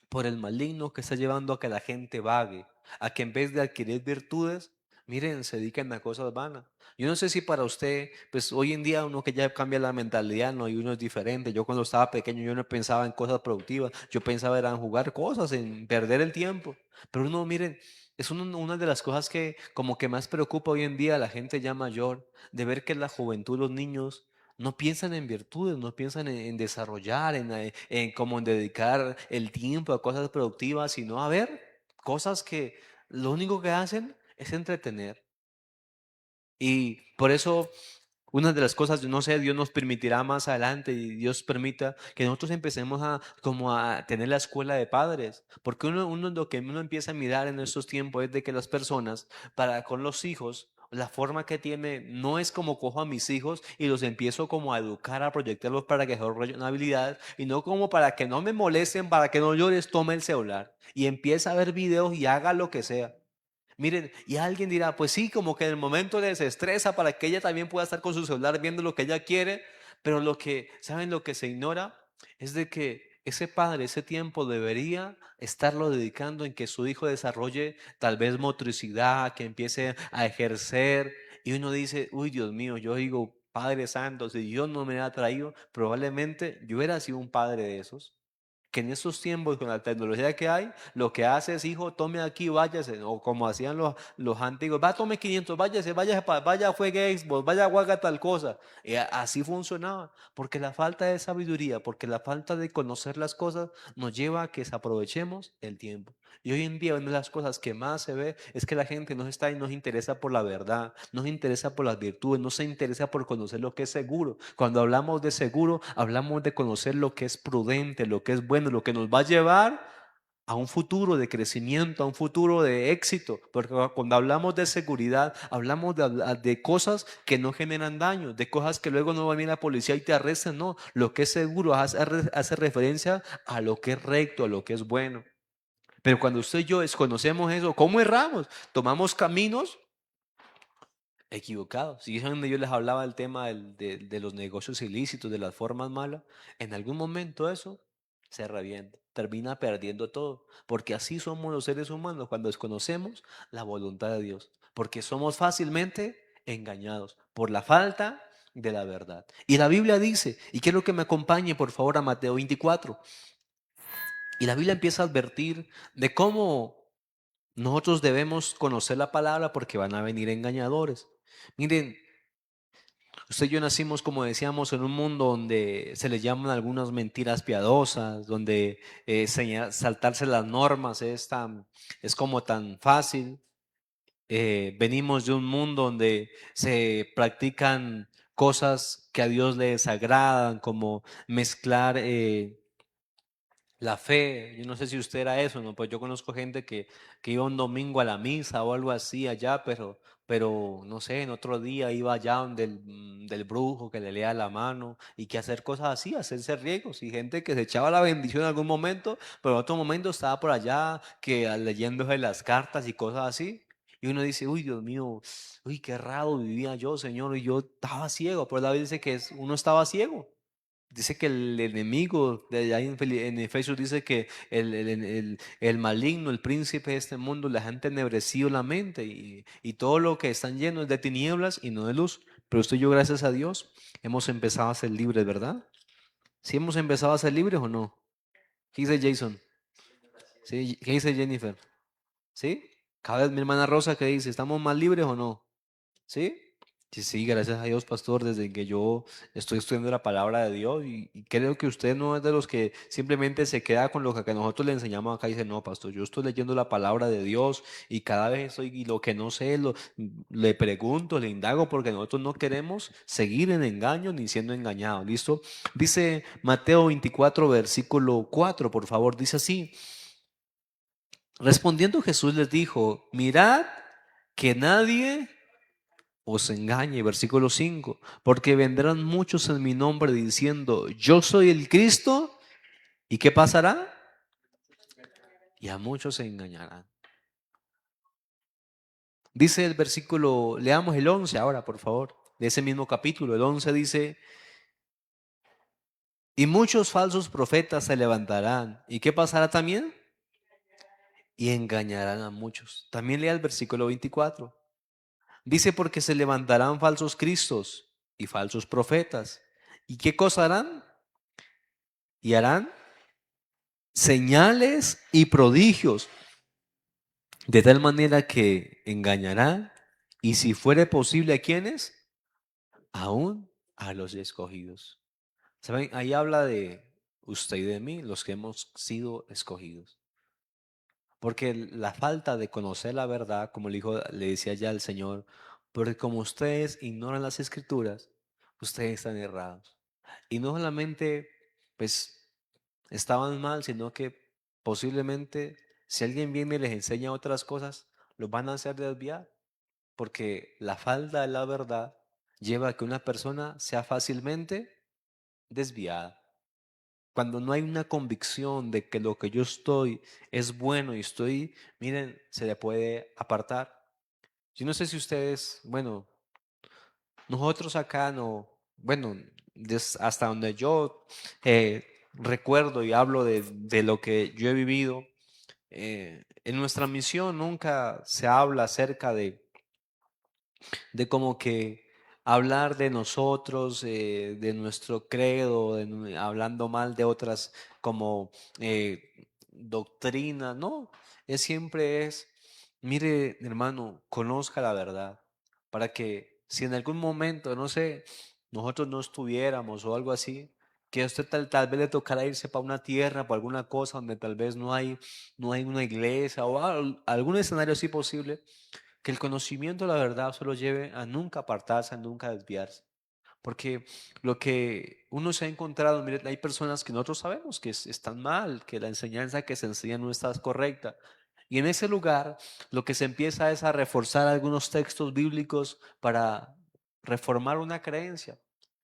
por el maligno, que está llevando a que la gente vague, a que en vez de adquirir virtudes, miren, se dediquen a cosas vanas. Yo no sé si para usted, pues hoy en día uno que ya cambia la mentalidad, no, y uno es diferente. Yo cuando estaba pequeño yo no pensaba en cosas productivas, yo pensaba era en jugar cosas, en perder el tiempo. Pero uno, miren, es una de las cosas que como que más preocupa hoy en día a la gente ya mayor, de ver que la juventud, los niños, no piensan en virtudes, no piensan en desarrollar, en cómo en dedicar el tiempo a cosas productivas, sino a ver cosas que lo único que hacen es entretener. Y por eso Una de las cosas, no sé, Dios nos permitirá más adelante y Dios permita que nosotros empecemos a como a tener la escuela de padres, porque uno lo que uno empieza a mirar en estos tiempos es de que las personas para con los hijos, la forma que tiene no es como cojo a mis hijos y los empiezo como a educar, a proyectarlos para que desarrollen habilidades y no como para que no me molesten, para que no llores, tome el celular y empieza a ver videos y haga lo que sea. Miren, y alguien dirá, pues sí, como que en el momento les estresa para que ella también pueda estar con su celular viendo lo que ella quiere, pero ¿saben lo que se ignora? Es de que ese padre, ese tiempo debería estarlo dedicando en que su hijo desarrolle tal vez motricidad, que empiece a ejercer, y uno dice, uy, Dios mío, yo digo, Padre Santo, si Dios no me ha traído, probablemente yo hubiera sido un padre de esos que en estos tiempos con la tecnología que hay, lo que hace es, hijo, tome aquí, váyase, o como hacían los antiguos, va, tome 500, váyase, vaya, juegue Xbox, vaya, haga tal cosa. Y así funcionaba, porque la falta de sabiduría, porque la falta de conocer las cosas nos lleva a que desaprovechemos el tiempo. Y hoy en día una de las cosas que más se ve es que la gente no está y nos interesa por la verdad, nos interesa por las virtudes, no se interesa por conocer lo que es seguro. Cuando hablamos de seguro, hablamos de conocer lo que es prudente, lo que es bueno, lo que nos va a llevar a un futuro de crecimiento, a un futuro de éxito. Porque cuando hablamos de seguridad, hablamos de cosas que no generan daño, de cosas que luego no va a venir la policía y te arrestan. No, lo que es seguro hace referencia a lo que es recto, a lo que es bueno. Pero cuando usted y yo desconocemos eso, ¿cómo erramos? Tomamos caminos equivocados. Y es donde yo les hablaba del tema de los negocios ilícitos, de las formas malas. En algún momento eso se revienta, termina perdiendo todo. Porque así somos los seres humanos cuando desconocemos la voluntad de Dios. Porque somos fácilmente engañados por la falta de la verdad. Y la Biblia dice, y quiero que me acompañe por favor a Mateo 24. Y la Biblia empieza a advertir de cómo nosotros debemos conocer la palabra porque van a venir engañadores. Miren, usted y yo nacimos, como decíamos, en un mundo donde se le llaman algunas mentiras piadosas, donde saltarse las normas es como tan fácil. Venimos de un mundo donde se practican cosas que a Dios le desagradan, como mezclar la fe. Yo no sé si usted era eso, ¿no? Pues yo conozco gente que iba un domingo a la misa o algo así allá, pero no sé, en otro día iba allá donde del brujo que le lea la mano y que hacer cosas así, hacerse riegos y gente que se echaba la bendición en algún momento, pero en otro momento estaba por allá que leyéndose las cartas y cosas así. Y uno dice, uy, Dios mío, uy, qué raro vivía yo, Señor, y yo estaba ciego, pero David dice que uno estaba ciego. Dice que el enemigo, de allá en Efesios dice que el maligno, el príncipe de este mundo, les ha entenebrecido la mente y todo lo que están llenos es de tinieblas y no de luz. Pero usted y yo, gracias a Dios, hemos empezado a ser libres, ¿verdad? ¿Sí hemos empezado a ser libres o no? ¿Qué dice Jason? ¿Sí? ¿Qué dice Jennifer? ¿Sí? Cada vez mi hermana Rosa, ¿qué dice? ¿Estamos más libres o no? ¿Sí? Sí, sí, gracias a Dios, pastor, desde que yo estoy estudiando la palabra de Dios y creo que usted no es de los que simplemente se queda con lo que nosotros le enseñamos acá y dice, no, pastor, yo estoy leyendo la palabra de Dios y cada vez estoy, y lo que no sé, le pregunto, le indago, porque nosotros no queremos seguir en engaño ni siendo engañados, ¿listo? Dice Mateo 24, versículo 4, por favor, dice así, respondiendo Jesús les dijo, mirad que nadie os engañe, versículo 5 porque vendrán muchos en mi nombre diciendo, yo soy el Cristo, ¿y qué pasará? Y a muchos se engañarán. Dice el versículo, leamos el 11 ahora, por favor, de ese mismo capítulo. El 11 dice, y muchos falsos profetas se levantarán. ¿Y qué pasará también? Y engañarán a muchos. También lea el versículo 24. Dice, porque se levantarán falsos cristos y falsos profetas. ¿Y qué cosa harán? Y harán señales y prodigios, de tal manera que engañará, y si fuere posible, ¿a quiénes? Aún a los escogidos. ¿Saben? Ahí habla de usted y de mí, los que hemos sido escogidos. Porque la falta de conocer la verdad, como le decía ya el Señor, porque como ustedes ignoran las escrituras, ustedes están errados. Y no solamente, pues, estaban mal, sino que posiblemente si alguien viene y les enseña otras cosas, los van a hacer desviar, porque la falta de la verdad lleva a que una persona sea fácilmente desviada. Cuando no hay una convicción de que lo que yo estoy es bueno y estoy, miren, se le puede apartar. Yo no sé si ustedes, bueno, nosotros acá no, bueno, hasta donde yo recuerdo y hablo de lo que yo he vivido, en nuestra misión nunca se habla acerca de como que hablar de nosotros, de nuestro credo, hablando mal de otras como doctrinas, no, siempre es, mire hermano, conozca la verdad, para que si en algún momento, no sé, nosotros no estuviéramos o algo así, que a usted tal vez le tocará irse para una tierra, para alguna cosa donde tal vez no hay una iglesia o algún escenario así posible, que el conocimiento de la verdad solo lleve a nunca apartarse, a nunca desviarse. Porque lo que uno se ha encontrado, mire, hay personas que nosotros sabemos que están mal, que la enseñanza que se enseña no está correcta. Y en ese lugar lo que se empieza es a reforzar algunos textos bíblicos para reformar una creencia.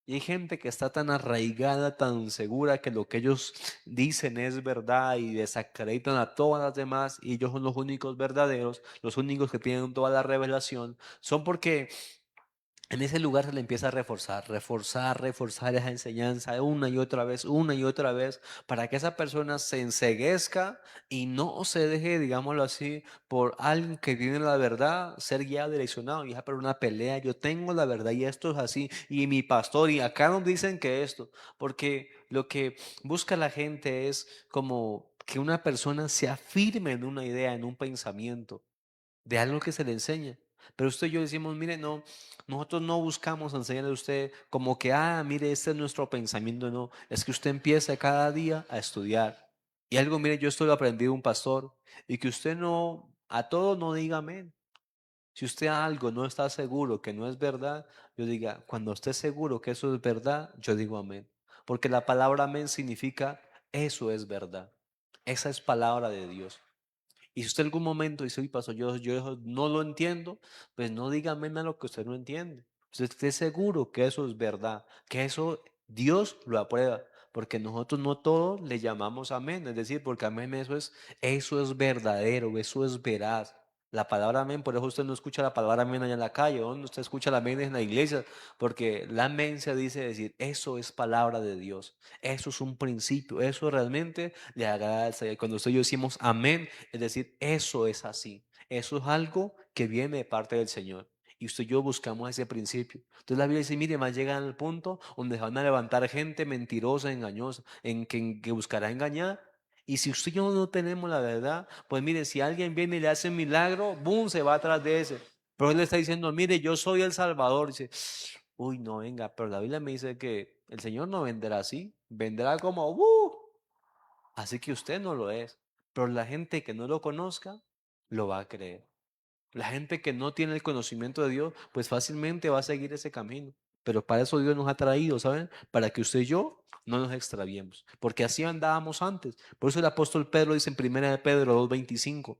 Y hay gente que está tan arraigada, tan segura que lo que ellos dicen es verdad y desacreditan a todas las demás y ellos son los únicos verdaderos, los únicos que tienen toda la revelación, son porque en ese lugar se le empieza a reforzar esa enseñanza una y otra vez, para que esa persona se enceguezca y no se deje, digámoslo así, por alguien que tiene la verdad, ser guiado, direccionado. Y ya, pero una pelea, yo tengo la verdad y esto es así, y mi pastor, y acá nos dicen que esto, porque lo que busca la gente es como que una persona se afirme en una idea, en un pensamiento de algo que se le enseña. Pero usted y yo decimos, mire, no, nosotros no buscamos enseñarle a usted como que, mire, este es nuestro pensamiento, no, es que usted empieza cada día a estudiar. Y algo, mire, yo esto lo aprendí de un pastor, y que usted no, a todo no diga amén. Si usted a algo no está seguro que no es verdad, yo diga, cuando esté seguro que eso es verdad, yo digo amén. Porque la palabra amén significa, eso es verdad. Esa es palabra de Dios. Y si usted en algún momento dice, uy, pastor, yo eso no lo entiendo, pues no diga amén a lo que usted no entiende. Usted esté seguro que eso es verdad, que eso Dios lo aprueba, porque nosotros no todos le llamamos amén, es decir, porque amén eso es verdadero, eso es veraz. La palabra amén, por eso usted no escucha la palabra amén allá en la calle, donde usted escucha la amén en la iglesia, porque la amén se dice decir, eso es palabra de Dios, eso es un principio, eso realmente le agrada al Señor. Cuando usted y yo decimos amén, es decir, eso es así. Eso es algo que viene de parte del Señor. Y usted y yo buscamos ese principio. Entonces la Biblia dice, mire, más llegan al punto donde van a levantar gente mentirosa, engañosa, en que buscará engañar. Y si usted y yo no tenemos la verdad, pues mire, si alguien viene y le hace un milagro, ¡boom!, se va atrás de ese. Pero él le está diciendo, mire, yo soy el Salvador. Dice, uy, no, venga, pero la Biblia me dice que el Señor no vendrá así, vendrá como, así que usted no lo es. Pero la gente que no lo conozca, lo va a creer. La gente que no tiene el conocimiento de Dios, pues fácilmente va a seguir ese camino. Pero para eso Dios nos ha traído, ¿saben? Para que usted y yo no nos extraviemos. Porque así andábamos antes. Por eso el apóstol Pedro dice en Primera de Pedro 2:25.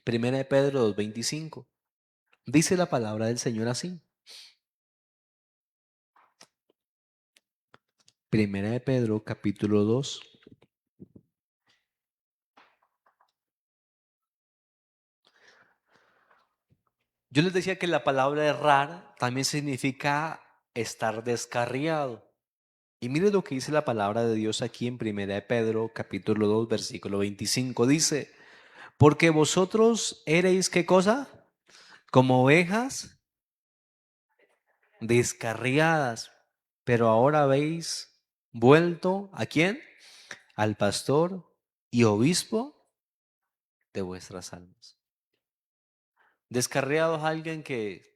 Primera de Pedro 2:25. Dice la palabra del Señor así. Primera de Pedro capítulo 2. Yo les decía que la palabra errar también significa estar descarriado. Y mire lo que dice la palabra de Dios aquí en Primera de Pedro, capítulo 2, versículo 25. Dice, porque vosotros erais, ¿qué cosa? Como ovejas descarriadas, pero ahora habéis vuelto, ¿a quién? Al pastor y obispo de vuestras almas. Descarriado es alguien que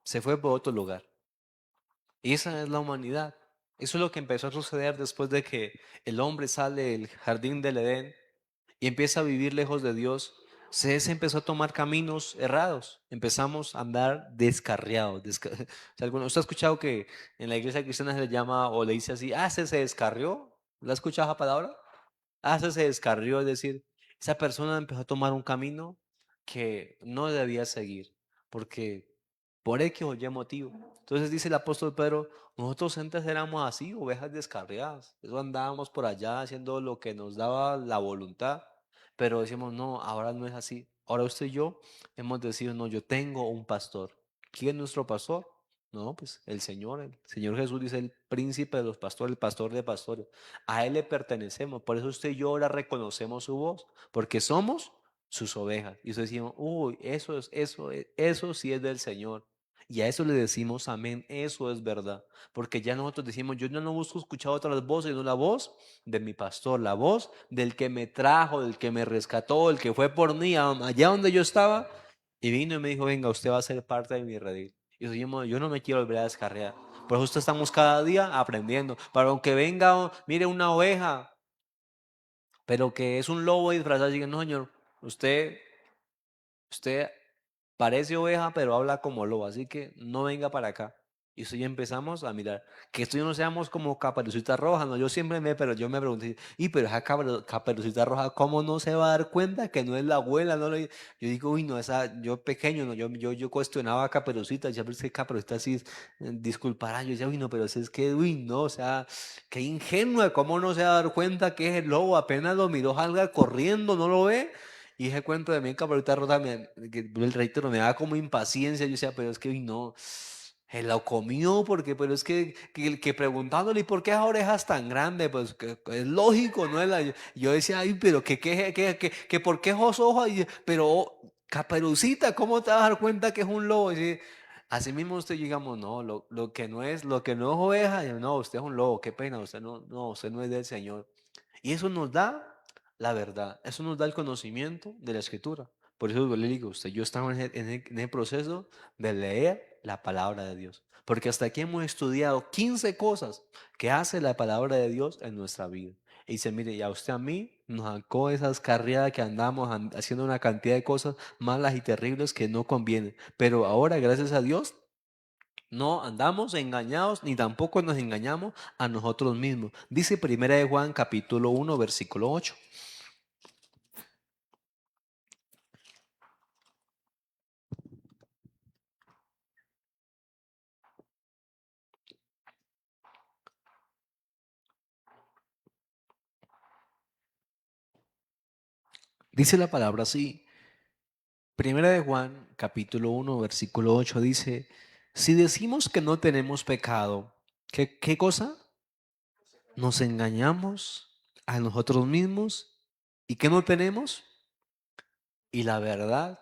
se fue por otro lugar. Y esa es la humanidad. Eso es lo que empezó a suceder después de que el hombre sale del jardín del Edén y empieza a vivir lejos de Dios. se empezó a tomar caminos errados. Empezamos a andar descarriados. O sea, ¿usted ha escuchado que en la iglesia cristiana se le llama o le dice así, ah, se descarrió? ¿La ha escuchado esa palabra? Ah, se descarrió, es decir, esa persona empezó a tomar un camino que no debía seguir, porque por X o Y motivo. Entonces dice el apóstol Pedro, nosotros antes éramos así, ovejas descarriadas. Eso andábamos por allá haciendo lo que nos daba la voluntad, pero decimos, no, ahora no es así. Ahora usted y yo hemos decidido, no, yo tengo un pastor. ¿Quién es nuestro pastor? No, pues el Señor Jesús dice el príncipe de los pastores, el pastor de pastores. A Él le pertenecemos. Por eso usted y yo ahora reconocemos su voz, porque somos sus ovejas. Y usted decimos, uy, eso sí es del Señor. Y a eso le decimos amén, eso es verdad. Porque ya nosotros decimos, yo no busco escuchar otras voces, sino la voz de mi pastor, la voz del que me trajo, del que me rescató, el que fue por mí allá donde yo estaba. Y vino y me dijo, venga, usted va a ser parte de mi redil. Y decimos, yo no me quiero volver a descarriar. Por eso estamos cada día aprendiendo. Para aunque venga, mire una oveja, pero que es un lobo disfrazado, diga, no, señor, usted parece oveja, pero habla como lobo, así que no venga para acá. Y eso ya empezamos a mirar. Que esto ya no seamos como Caperucita Roja, ¿no? Pero yo me pregunté, y pero esa Caperucita Roja, ¿cómo no se va a dar cuenta que no es la abuela? No yo digo, uy, no, yo pequeño, no, yo cuestionaba a Caperucita, ya pensé Caperucita así, disculpará, yo decía, uy, no, pero es que, uy, no, o sea, qué ingenua, ¿cómo no se va a dar cuenta que es el lobo? Apenas lo miró, salga corriendo, ¿no lo ve? Y ese cuento de mí en Caperucita Roja, el reitero, me da como impaciencia. Yo decía, pero es que uy, no, se lo comió, porque, pero es que preguntándole, ¿y por qué esas orejas tan grandes? Pues que es lógico, ¿no? Yo decía, ay, pero que por qué esos ojos, pero Caperucita, ¿cómo te vas a dar cuenta que es un lobo? Y así mismo usted, digamos, no, lo que no es oveja, no, usted es un lobo, qué pena, usted no es del Señor. Y eso nos da la verdad, eso nos da el conocimiento de la escritura. Por eso le digo a usted, yo estaba en el proceso de leer la palabra de Dios. Porque hasta aquí hemos estudiado 15 cosas que hace la palabra de Dios en nuestra vida. Y dice, mire, ya usted a mí nos sacó esas carreras que andamos haciendo una cantidad de cosas malas y terribles que no convienen. Pero ahora, gracias a Dios, no andamos engañados ni tampoco nos engañamos a nosotros mismos. Dice Primera de Juan capítulo 1 versículo 8. Dice la palabra así. Primera de Juan capítulo 1 versículo 8 dice, si decimos que no tenemos pecado, ¿qué cosa? Nos engañamos a nosotros mismos y ¿qué no tenemos? Y la verdad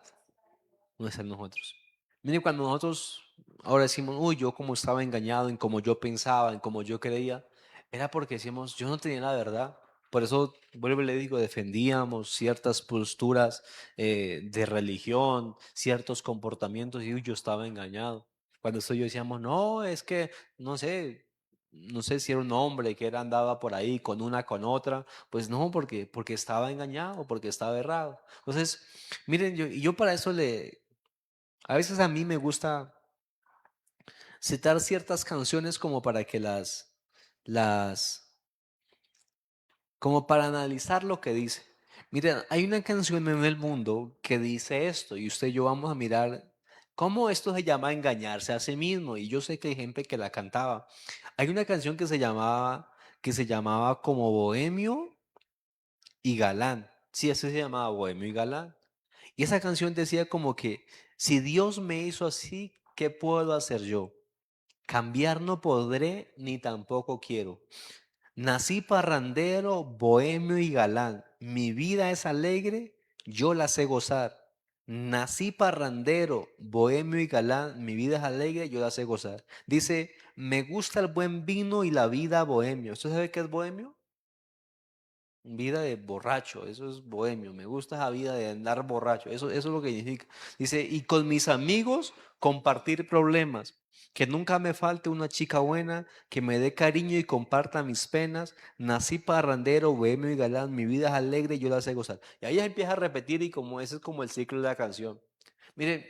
no es en nosotros. Mire, cuando nosotros ahora decimos, uy, yo como estaba engañado en cómo yo pensaba, en cómo yo creía, era porque decíamos, yo no tenía la verdad. Por eso, vuelvo y le digo, defendíamos ciertas posturas de religión, ciertos comportamientos, y uy, yo estaba engañado. Cuando esto yo decíamos, no, es que, no sé si era un hombre que era andaba por ahí con una, con otra, pues no, porque estaba engañado, porque estaba errado. Entonces, miren, yo para eso a veces a mí me gusta citar ciertas canciones como para que las, como para analizar lo que dice. Miren, hay una canción en el mundo que dice esto y usted y yo vamos a mirar cómo esto se llama engañarse a sí mismo y yo sé que hay gente que la cantaba. Hay una canción que se llamaba como Bohemio y Galán. Sí, así se llamaba Bohemio y Galán. Y esa canción decía como que si Dios me hizo así, ¿qué puedo hacer yo? Cambiar no podré ni tampoco quiero. Nací parrandero, bohemio y galán. Mi vida es alegre, yo la sé gozar. Nací parrandero, bohemio y galán. Mi vida es alegre, yo la sé gozar. Dice, me gusta el buen vino y la vida bohemio. ¿Usted sabe qué es bohemio? vida de borracho, eso es bohemio, me gusta esa vida de andar borracho, eso es lo que significa. Dice, y con mis amigos compartir problemas, que nunca me falte una chica buena, que me dé cariño y comparta mis penas, nací parrandero, bohemio y galán, mi vida es alegre y yo la sé gozar. Y ahí empieza a repetir y como ese es como el ciclo de la canción. Miren,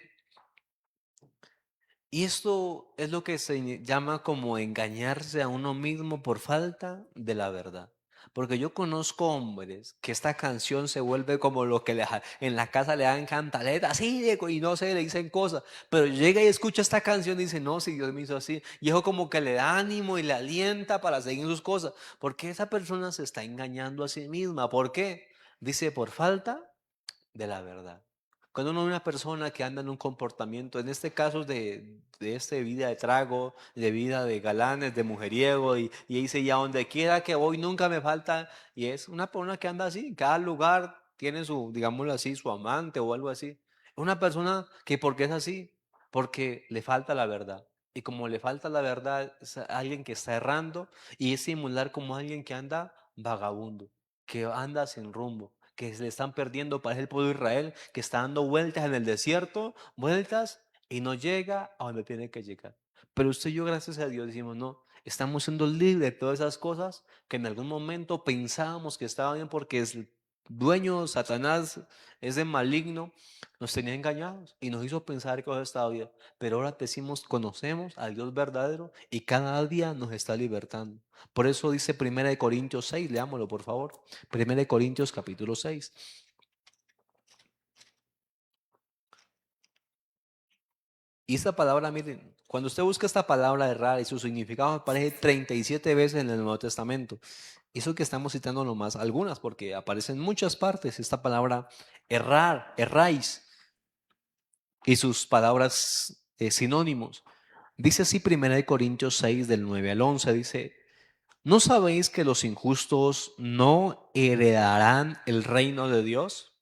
y esto es lo que se llama como engañarse a uno mismo por falta de la verdad. Porque yo conozco hombres que esta canción se vuelve como lo que en la casa le dan cantaleta, así, y no sé, le dicen cosas. Pero llega y escucha esta canción y dice, no, si Dios me hizo así. Y eso como que le da ánimo y le alienta para seguir sus cosas. Porque esa persona se está engañando a sí misma. ¿Por qué? Dice, por falta de la verdad. Cuando uno ve una persona que anda en un comportamiento, en este caso de este vida de trago, de vida de galanes, de mujeriego, y dice, y a donde quiera que voy nunca me falta, y es una persona que anda así, en cada lugar tiene su, digámoslo así, su amante o algo así. Es una persona que, ¿por qué es así? Porque le falta la verdad. Y como le falta la verdad, es alguien que está errando y es simular como alguien que anda vagabundo, que anda sin rumbo, que se le están perdiendo para el pueblo de Israel, que está dando vueltas en el desierto, vueltas y no llega a donde tiene que llegar. Pero usted y yo, gracias a Dios, decimos, no, estamos siendo libres de todas esas cosas que en algún momento pensábamos que estaban bien porque es el dueño, Satanás, es de maligno, nos tenía engañados y nos hizo pensar que todo estaba bien. Pero ahora decimos, conocemos al Dios verdadero y cada día nos está libertando. Por eso dice 1 Corintios 6, leámoslo por favor. 1 Corintios capítulo 6. Y esta palabra, miren, cuando usted busca esta palabra errar y su significado aparece 37 veces en el Nuevo Testamento. Eso que estamos citando nomás algunas, porque aparece en muchas partes esta palabra errar, erráis, y sus palabras sinónimos. Dice así 1 Corintios 6 del 9 al 11, dice, ¿no sabéis que los injustos no heredarán el reino de Dios?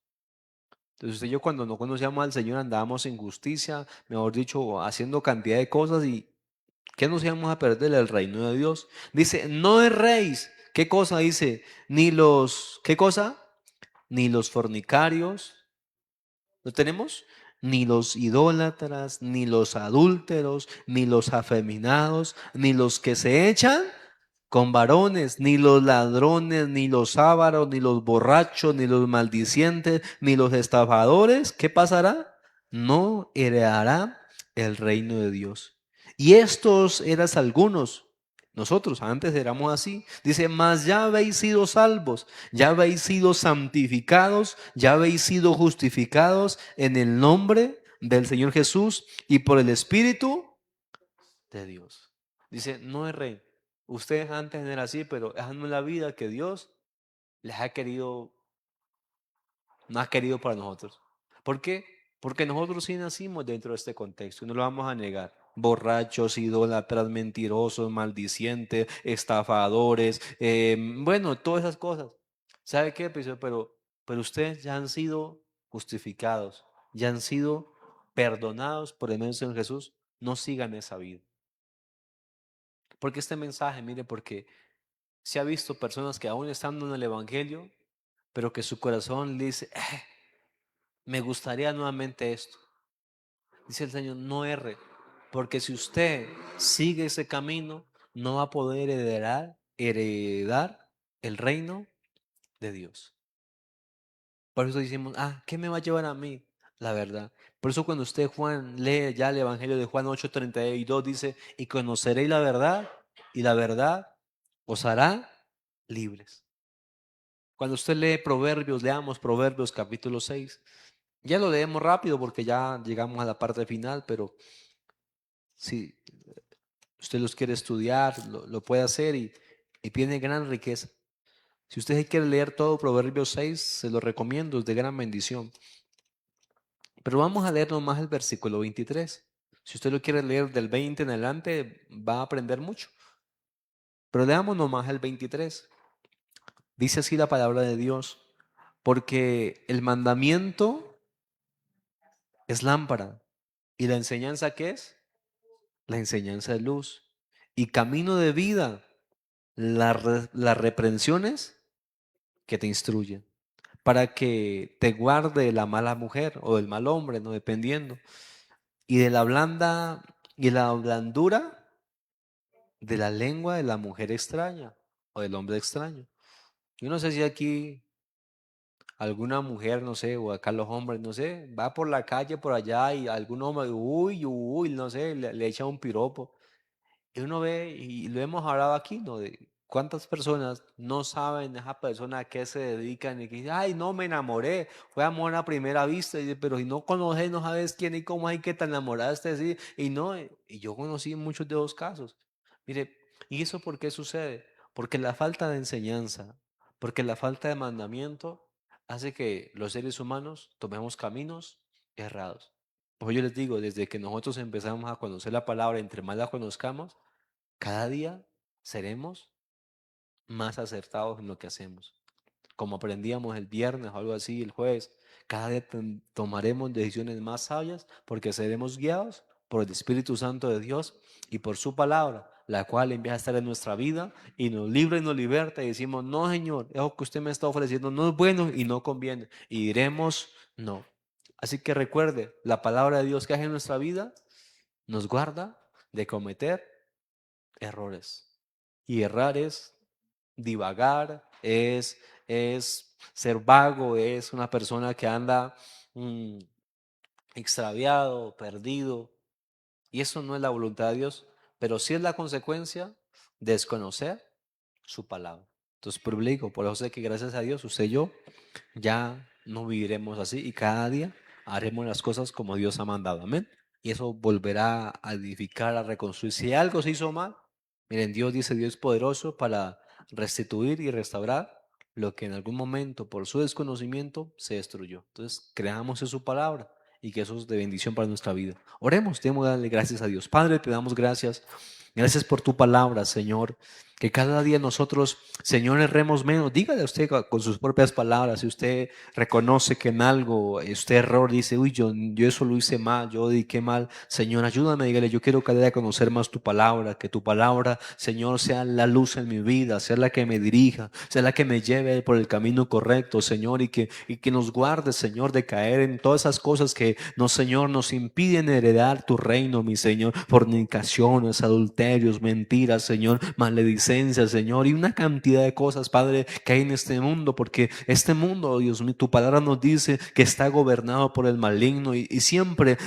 Entonces usted y yo cuando no conocíamos al Señor andábamos en justicia, mejor dicho, haciendo cantidad de cosas y ¿qué nos íbamos a perder el reino de Dios? Dice, no erréis. ¿Qué cosa dice? Ni los, ¿qué cosa? Ni los fornicarios, ¿lo tenemos? Ni los idólatras, ni los adúlteros, ni los afeminados, ni los que se echan con varones, ni los ladrones, ni los ávaros, ni los borrachos, ni los maldicientes, ni los estafadores. ¿Qué pasará? No heredará el reino de Dios. Y estos eras algunos. Nosotros antes éramos así. Dice, mas ya habéis sido salvos, ya habéis sido santificados, ya habéis sido justificados en el nombre del Señor Jesús y por el Espíritu de Dios. Dice, no es rey. Ustedes antes eran así, pero esa no es la vida que Dios les ha querido, no ha querido para nosotros. ¿Por qué? Porque nosotros sí nacimos dentro de este contexto y no lo vamos a negar. Borrachos, idólatras, mentirosos, maldicientes, estafadores, bueno, todas esas cosas. ¿Sabe qué? Pero ustedes ya han sido justificados, ya han sido perdonados por el medio del Señor Jesús. No sigan esa vida. Porque este mensaje, mire, porque se ha visto personas que aún estando en el Evangelio, pero que su corazón le dice, me gustaría nuevamente esto. Dice el Señor, no erre, porque si usted sigue ese camino, no va a poder heredar el reino de Dios. Por eso decimos, ¿qué me va a llevar a mí? La verdad. Por eso cuando usted, Juan, lee ya el Evangelio de Juan 8:32, dice, y conoceréis y la verdad os hará libres. Cuando usted lee Proverbios, leamos Proverbios capítulo 6. Ya lo leemos rápido porque ya llegamos a la parte final, pero si usted los quiere estudiar, lo puede hacer y tiene gran riqueza. Si usted quiere leer todo Proverbios 6, se lo recomiendo, es de gran bendición. Pero vamos a leer nomás el versículo 23. Si usted lo quiere leer del 20 en adelante, va a aprender mucho. Pero leamos nomás el 23. Dice así la palabra de Dios, porque el mandamiento es lámpara. ¿Y la enseñanza qué es? La enseñanza de luz. Y camino de vida, las reprensiones que te instruye, para que te guarde de la mala mujer o del mal hombre, no dependiendo, y de la blanda y la blandura de la lengua de la mujer extraña o del hombre extraño. Yo no sé si aquí alguna mujer, no sé, o acá los hombres, no sé, va por la calle por allá y algún hombre, uy, uy, no sé, le echa un piropo. Y uno ve, y lo hemos hablado aquí, ¿no? De cuántas personas no saben esa persona a qué se dedican y que dicen, ay, no, me enamoré, fue amor a primera vista, y dice, pero si no conoces, no sabes quién y cómo hay que te enamoraste, sí, y no, y yo conocí muchos de los casos. Mire, ¿y eso por qué sucede? Porque la falta de enseñanza, porque la falta de mandamiento hace que los seres humanos tomemos caminos errados. Pues yo les digo, desde que nosotros empezamos a conocer la palabra, entre más la conozcamos, cada día seremos más acertados en lo que hacemos. Como aprendíamos el viernes o algo así, el jueves, cada día tomaremos decisiones más sabias porque seremos guiados por el Espíritu Santo de Dios y por su palabra, la cual empieza a estar en nuestra vida y nos libra y nos liberta y decimos, no, Señor, eso que usted me está ofreciendo no es bueno y no conviene. Y diremos, no. Así que recuerde, la palabra de Dios que hace en nuestra vida nos guarda de cometer errores. Y errar es divagar, es ser vago, es una persona que anda mm, extraviado, perdido. Y eso no es la voluntad de Dios, pero sí es la consecuencia de desconocer su palabra. Entonces, por eso le digo, por eso sé que gracias a Dios, usted y yo ya no viviremos así y cada día haremos las cosas como Dios ha mandado. Amén. Y eso volverá a edificar, a reconstruir. Si algo se hizo mal, miren, Dios dice, Dios es poderoso para restituir y restaurar lo que en algún momento por su desconocimiento se destruyó. Entonces, creamos en su palabra y que eso es de bendición para nuestra vida. Oremos, debemos darle gracias a Dios. Padre, te damos gracias. Gracias por tu palabra, Señor. Que cada día nosotros, Señor, erremos menos. Dígale a usted con sus propias palabras, si usted reconoce que en algo usted error, dice, uy, yo eso lo hice mal, yo dediqué mal. Señor, ayúdame, dígale, yo quiero cada día conocer más tu palabra, que tu palabra, Señor, sea la luz en mi vida, sea la que me dirija, sea la que me lleve por el camino correcto, Señor, y que nos guarde, Señor, de caer en todas esas cosas que nos, Señor, nos impiden heredar tu reino, mi Señor, fornicaciones, adulterios, mentiras, Señor, maledicencia, Señor, y una cantidad de cosas, Padre, que hay en este mundo, porque este mundo, Dios mío, tu palabra nos dice que está gobernado por el maligno y siempre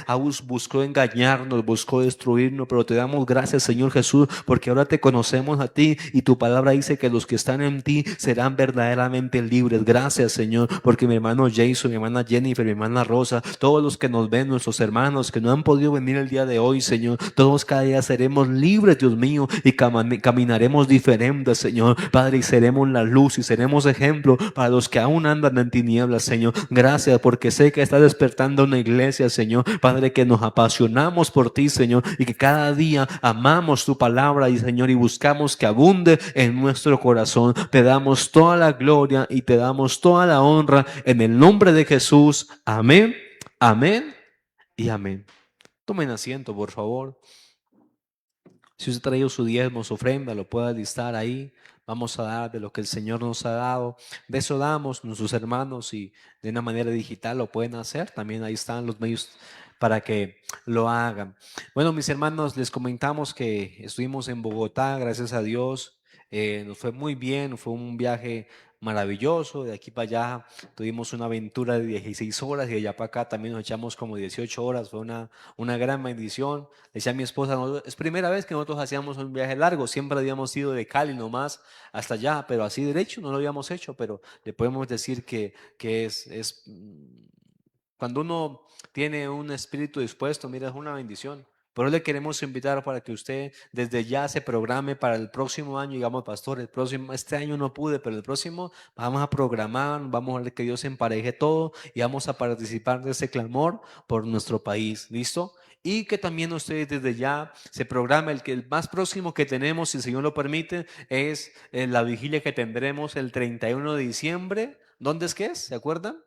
buscó engañarnos, buscó destruirnos, pero te damos gracias, Señor Jesús, porque ahora te conocemos a ti y tu palabra dice que los que están en ti serán verdaderamente libres. Gracias, Señor, porque mi hermano Jason, mi hermana Jennifer, mi hermana Rosa, todos los que nos ven, nuestros hermanos que no han podido venir el día de hoy, Señor, todos cada día seremos libres, Dios mío, y caminaremos diferentes, Señor, Padre, y seremos la luz y seremos ejemplo para los que aún andan en tinieblas, Señor. Gracias, porque sé que está despertando una iglesia, Señor, Padre, que nos apasionamos por ti, Señor, y que cada día amamos tu palabra, y Señor, y buscamos que abunde en nuestro corazón. Te damos toda la gloria y te damos toda la honra en el nombre de Jesús. Amén, amén y amén. Tomen asiento, por favor. Si usted ha traído su diezmo, su ofrenda, lo puede listar ahí. Vamos a dar de lo que el Señor nos ha dado. De eso damos nuestros hermanos y de una manera digital lo pueden hacer. También ahí están los medios para que lo hagan. Bueno, mis hermanos, les comentamos que estuvimos en Bogotá, gracias a Dios. Nos fue muy bien, fue un viaje maravilloso. De aquí para allá tuvimos una aventura de 16 horas y de allá para acá también nos echamos como 18 horas. Fue una gran bendición. Decía mi esposa, es primera vez que nosotros hacíamos un viaje largo, siempre habíamos ido de Cali nomás hasta allá, pero así derecho no lo habíamos hecho, pero le podemos decir que cuando uno tiene un espíritu dispuesto, mira, es una bendición. Pero le queremos invitar para que usted desde ya se programe para el próximo año, digamos, pastor, este año no pude, pero el próximo vamos a programar, vamos a ver que Dios empareje todo y vamos a participar de ese clamor por nuestro país, ¿listo? Y que también ustedes desde ya se programa el más próximo que tenemos, si el Señor lo permite, es la vigilia que tendremos el 31 de diciembre. ¿Dónde es que es? ¿Se acuerdan?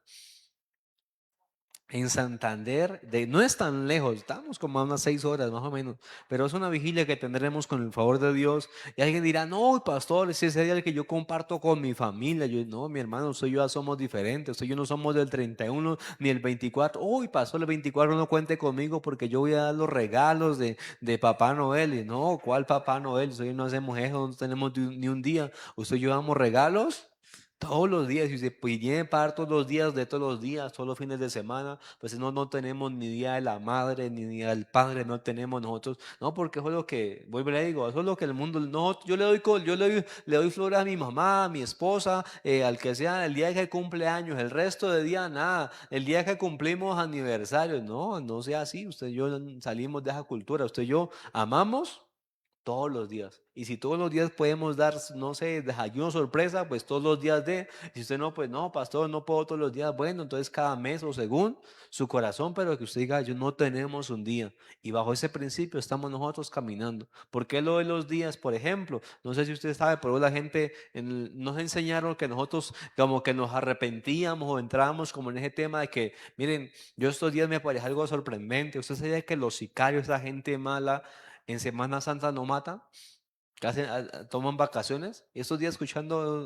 en Santander, no es tan lejos, estamos como a unas 6 horas más o menos, pero es una vigilia que tendremos con el favor de Dios. Y alguien dirá, no, pastor, ese es el día que yo comparto con mi familia. Yo, no, mi hermano, usted y yo ya somos diferentes, usted y yo no somos del 31 ni el 24. Uy, pastor, el 24 no cuente conmigo porque yo voy a dar los regalos de Papá Noel. Y no, ¿cuál Papá Noel? Usted y yo no hacemos eso, no tenemos ni un día. Usted y yo damos regalos todos los días, y se pide para todos los días, de todos los días, todos los fines de semana, pues no tenemos ni día de la madre, ni día del padre, no tenemos nosotros, no, porque eso es lo que, vuelvo y le digo, eso es lo que el mundo, no, yo le doy, le doy flores a mi mamá, a mi esposa, al que sea, el día que cumple años, el resto de día nada, el día que cumplimos aniversarios, no, no sea así, usted y yo salimos de esa cultura, usted y yo amamos todos los días. Y si todos los días podemos dar, no sé, desayuno sorpresa, pues todos los días de. Si usted no, pues no, pastor, no puedo todos los días. Bueno, entonces cada mes o según su corazón, pero que usted diga, yo no tenemos un día. Y bajo ese principio estamos nosotros caminando. ¿Por qué lo de los días? Por ejemplo, no sé si usted sabe, pero la gente nos enseñaron que nosotros como que nos arrepentíamos o entrábamos como en ese tema de que, miren, yo estos días me parece algo sorprendente. Usted sabía que los sicarios, esa gente mala, en Semana Santa no matan, que toman vacaciones. Y estos días escuchando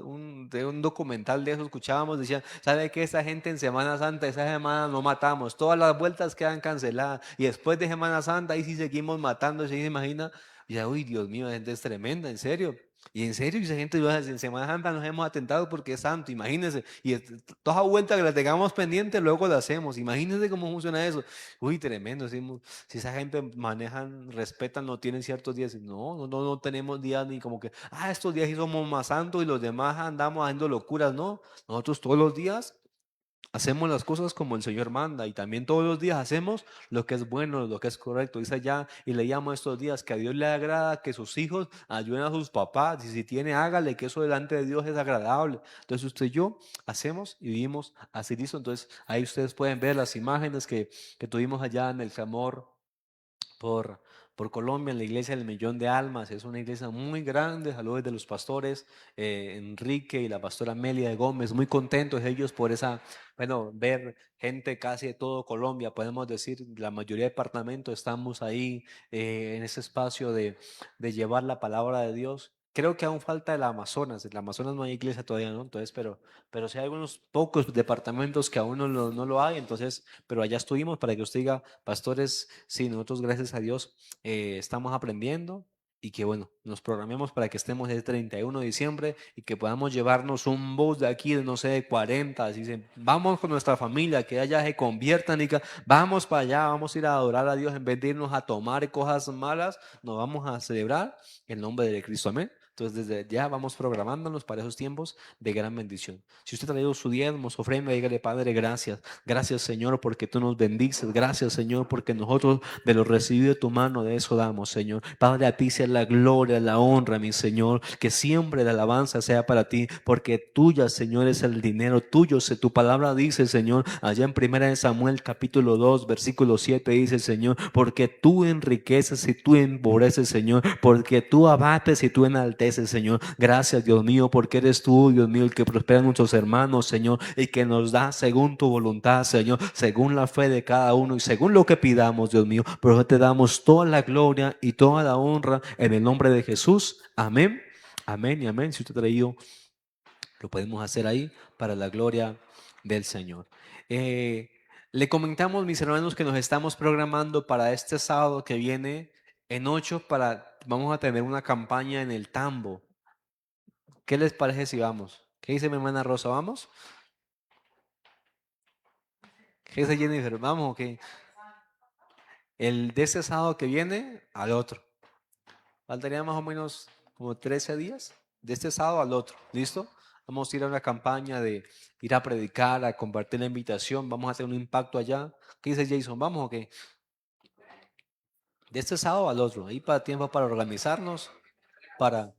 de un documental de eso, escuchábamos, decían, ¿sabe qué? Esa gente en Semana Santa, esa semana no matamos, todas las vueltas quedan canceladas. Y después de Semana Santa, ahí sí seguimos matando, ¿se imagina? Y ya, uy, Dios mío, la gente es tremenda, en serio. Y en serio, esa gente en Semana Santa nos hemos atentado porque es santo, imagínense. Y toda vuelta que la tengamos pendiente, luego la hacemos. Imagínense cómo funciona eso. Uy, tremendo. Si esa gente manejan, respetan, no tienen ciertos días. No tenemos días ni como que, estos días sí somos más santos y los demás andamos haciendo locuras. No, nosotros todos los días hacemos las cosas como el Señor manda y también todos los días hacemos lo que es bueno, lo que es correcto. Dice allá y leíamos estos días que a Dios le agrada que sus hijos ayuden a sus papás y si tiene, hágale, que eso delante de Dios es agradable. Entonces usted y yo hacemos y vivimos así listo. Entonces ahí ustedes pueden ver las imágenes que tuvimos allá en el clamor por, por Colombia, en la iglesia del Millón de Almas. Es una iglesia muy grande. Saludos de los pastores Enrique y la pastora Amelia de Gómez. Muy contentos ellos por esa, bueno, ver gente casi de todo Colombia. Podemos decir, la mayoría de departamentos estamos ahí en ese espacio de llevar la palabra de Dios. Creo que aún falta el Amazonas. En el Amazonas no hay iglesia todavía, ¿no? Entonces, pero sí hay algunos pocos departamentos que aún no lo hay. Entonces, pero allá estuvimos para que usted diga, pastores, sí, nosotros gracias a Dios estamos aprendiendo y que bueno, nos programemos para que estemos el 31 de diciembre y que podamos llevarnos un bus de aquí de no sé, de 40, así dicen, vamos con nuestra familia, que allá se conviertan y que vamos para allá, vamos a ir a adorar a Dios en vez de irnos a tomar cosas malas, nos vamos a celebrar el nombre de Cristo, amén. Entonces desde ya vamos programándonos para esos tiempos de gran bendición. Si usted ha traído su diezmo, su ofrenda, dígale, Padre, gracias. Gracias, Señor, porque tú nos bendices. Gracias, Señor, porque nosotros de lo recibido de tu mano, de eso damos, Señor. Padre, a ti sea la gloria, la honra, mi Señor. Que siempre la alabanza sea para ti, porque tuya, Señor, es el dinero tuyo. Tu palabra dice, Señor, allá en 1 Samuel capítulo 2, versículo 7, dice, Señor, porque tú enriqueces y tú empobreces, Señor, porque tú abates y tú enalteces, Señor. Gracias, Dios mío, porque eres tú, Dios mío, el que prospera a nuestros hermanos, Señor, y que nos da según tu voluntad, Señor, según la fe de cada uno y según lo que pidamos, Dios mío. Pero te damos toda la gloria y toda la honra en el nombre de Jesús. Amén, amén y amén. Si usted ha traído, lo podemos hacer ahí para la gloria del Señor. Eh, Le comentamos, mis hermanos, que nos estamos programando para este sábado que viene en 8 vamos a tener una campaña en el Tambo. ¿Qué les parece si vamos? ¿Qué dice mi hermana Rosa? ¿Vamos? ¿Qué dice Jennifer? ¿Vamos o qué? El de este sábado que viene al otro. Faltaría más o menos como 13 días. De este sábado al otro. ¿Listo? Vamos a ir a una campaña de ir a predicar, a compartir la invitación. Vamos a hacer un impacto allá. ¿Qué dice Jason? ¿Vamos o qué? De este sábado al otro. Ahí para tiempo para organizarnos. Para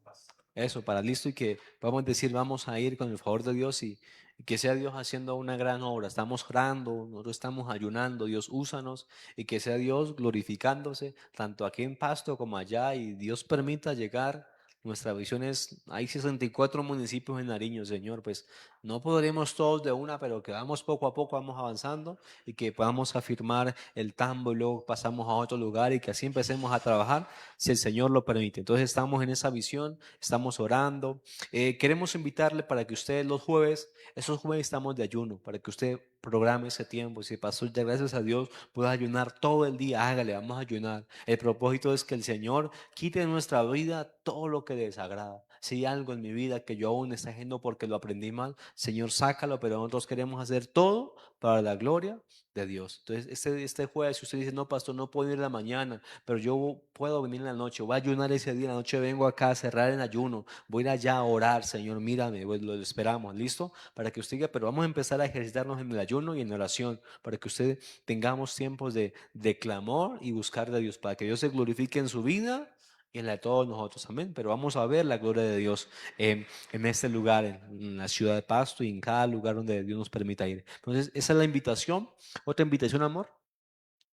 eso, para listo y que podamos decir, vamos a ir con el favor de Dios y que sea Dios haciendo una gran obra. Estamos orando, nosotros estamos ayunando, Dios úsanos y que sea Dios glorificándose tanto aquí en Pasto como allá y Dios permita llegar. Nuestra visión es, hay 64 municipios en Nariño, Señor, pues No podremos todos de una, pero que vamos poco a poco, vamos avanzando y que podamos afirmar el tambo y luego pasamos a otro lugar y que así empecemos a trabajar si el Señor lo permite. Entonces estamos en esa visión, estamos orando. Queremos invitarle para que usted los jueves, esos jueves estamos de ayuno, para que usted programe ese tiempo. Si pasó ya gracias a Dios, pueda ayunar todo el día, hágale, vamos a ayunar. El propósito es que el Señor quite de nuestra vida todo lo que le desagrada. Si hay algo en mi vida que yo aún está haciendo porque lo aprendí mal, Señor, sácalo, pero nosotros queremos hacer todo para la gloria de Dios. Entonces, este jueves, si usted dice, no, pastor, no puedo ir en la mañana, pero yo puedo venir en la noche, voy a ayunar ese día, en la noche vengo acá a cerrar en ayuno, voy a ir allá a orar, Señor, mírame, pues lo esperamos, ¿listo? Para que usted diga, pero vamos a empezar a ejercitarnos en el ayuno y en la oración, para que usted tengamos tiempos de clamor y buscar de Dios, para que Dios se glorifique en su vida y en la de todos nosotros, amén. Pero vamos a ver la gloria de Dios en este lugar, en la ciudad de Pasto y en cada lugar donde Dios nos permita ir. Entonces, esa es la invitación. ¿Otra invitación, amor?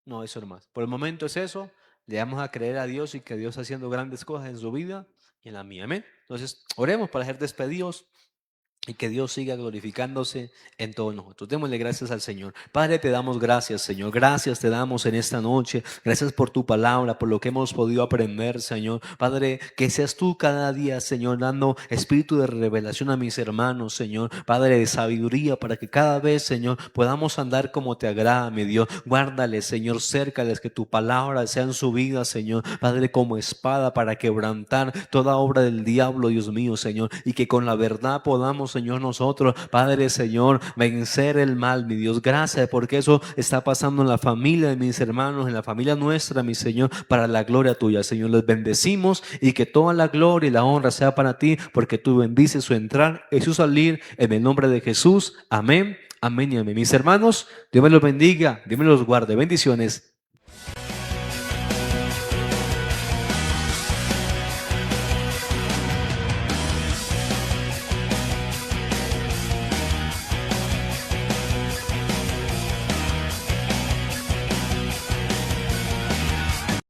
No, eso nomás. Por el momento es eso. Le vamos a creer a Dios y que Dios está haciendo grandes cosas en su vida y en la mía, amén. Entonces, oremos para ser despedidos y que Dios siga glorificándose en todos nosotros. Démosle gracias al Señor. Padre, te damos gracias, Señor. Gracias te damos en esta noche. Gracias por tu palabra, por lo que hemos podido aprender, Señor. Padre, que seas tú cada día, Señor, dando espíritu de revelación a mis hermanos, Señor. Padre, de sabiduría para que cada vez, Señor, podamos andar como te agrada, mi Dios. Guárdales, Señor, cércales, que tu palabra sea en su vida, Señor. Padre, como espada para quebrantar toda obra del diablo, Dios mío, Señor. Y que con la verdad podamos, Señor, nosotros, Padre, Señor, vencer el mal, mi Dios. Gracias porque eso está pasando en la familia de mis hermanos, en la familia nuestra, mi Señor, para la gloria tuya, Señor. Les bendecimos y que toda la gloria y la honra sea para ti, porque tú bendices su entrar y su salir en el nombre de Jesús. Amén, amén y amén. Mis hermanos, Dios me los bendiga, Dios me los guarde. Bendiciones.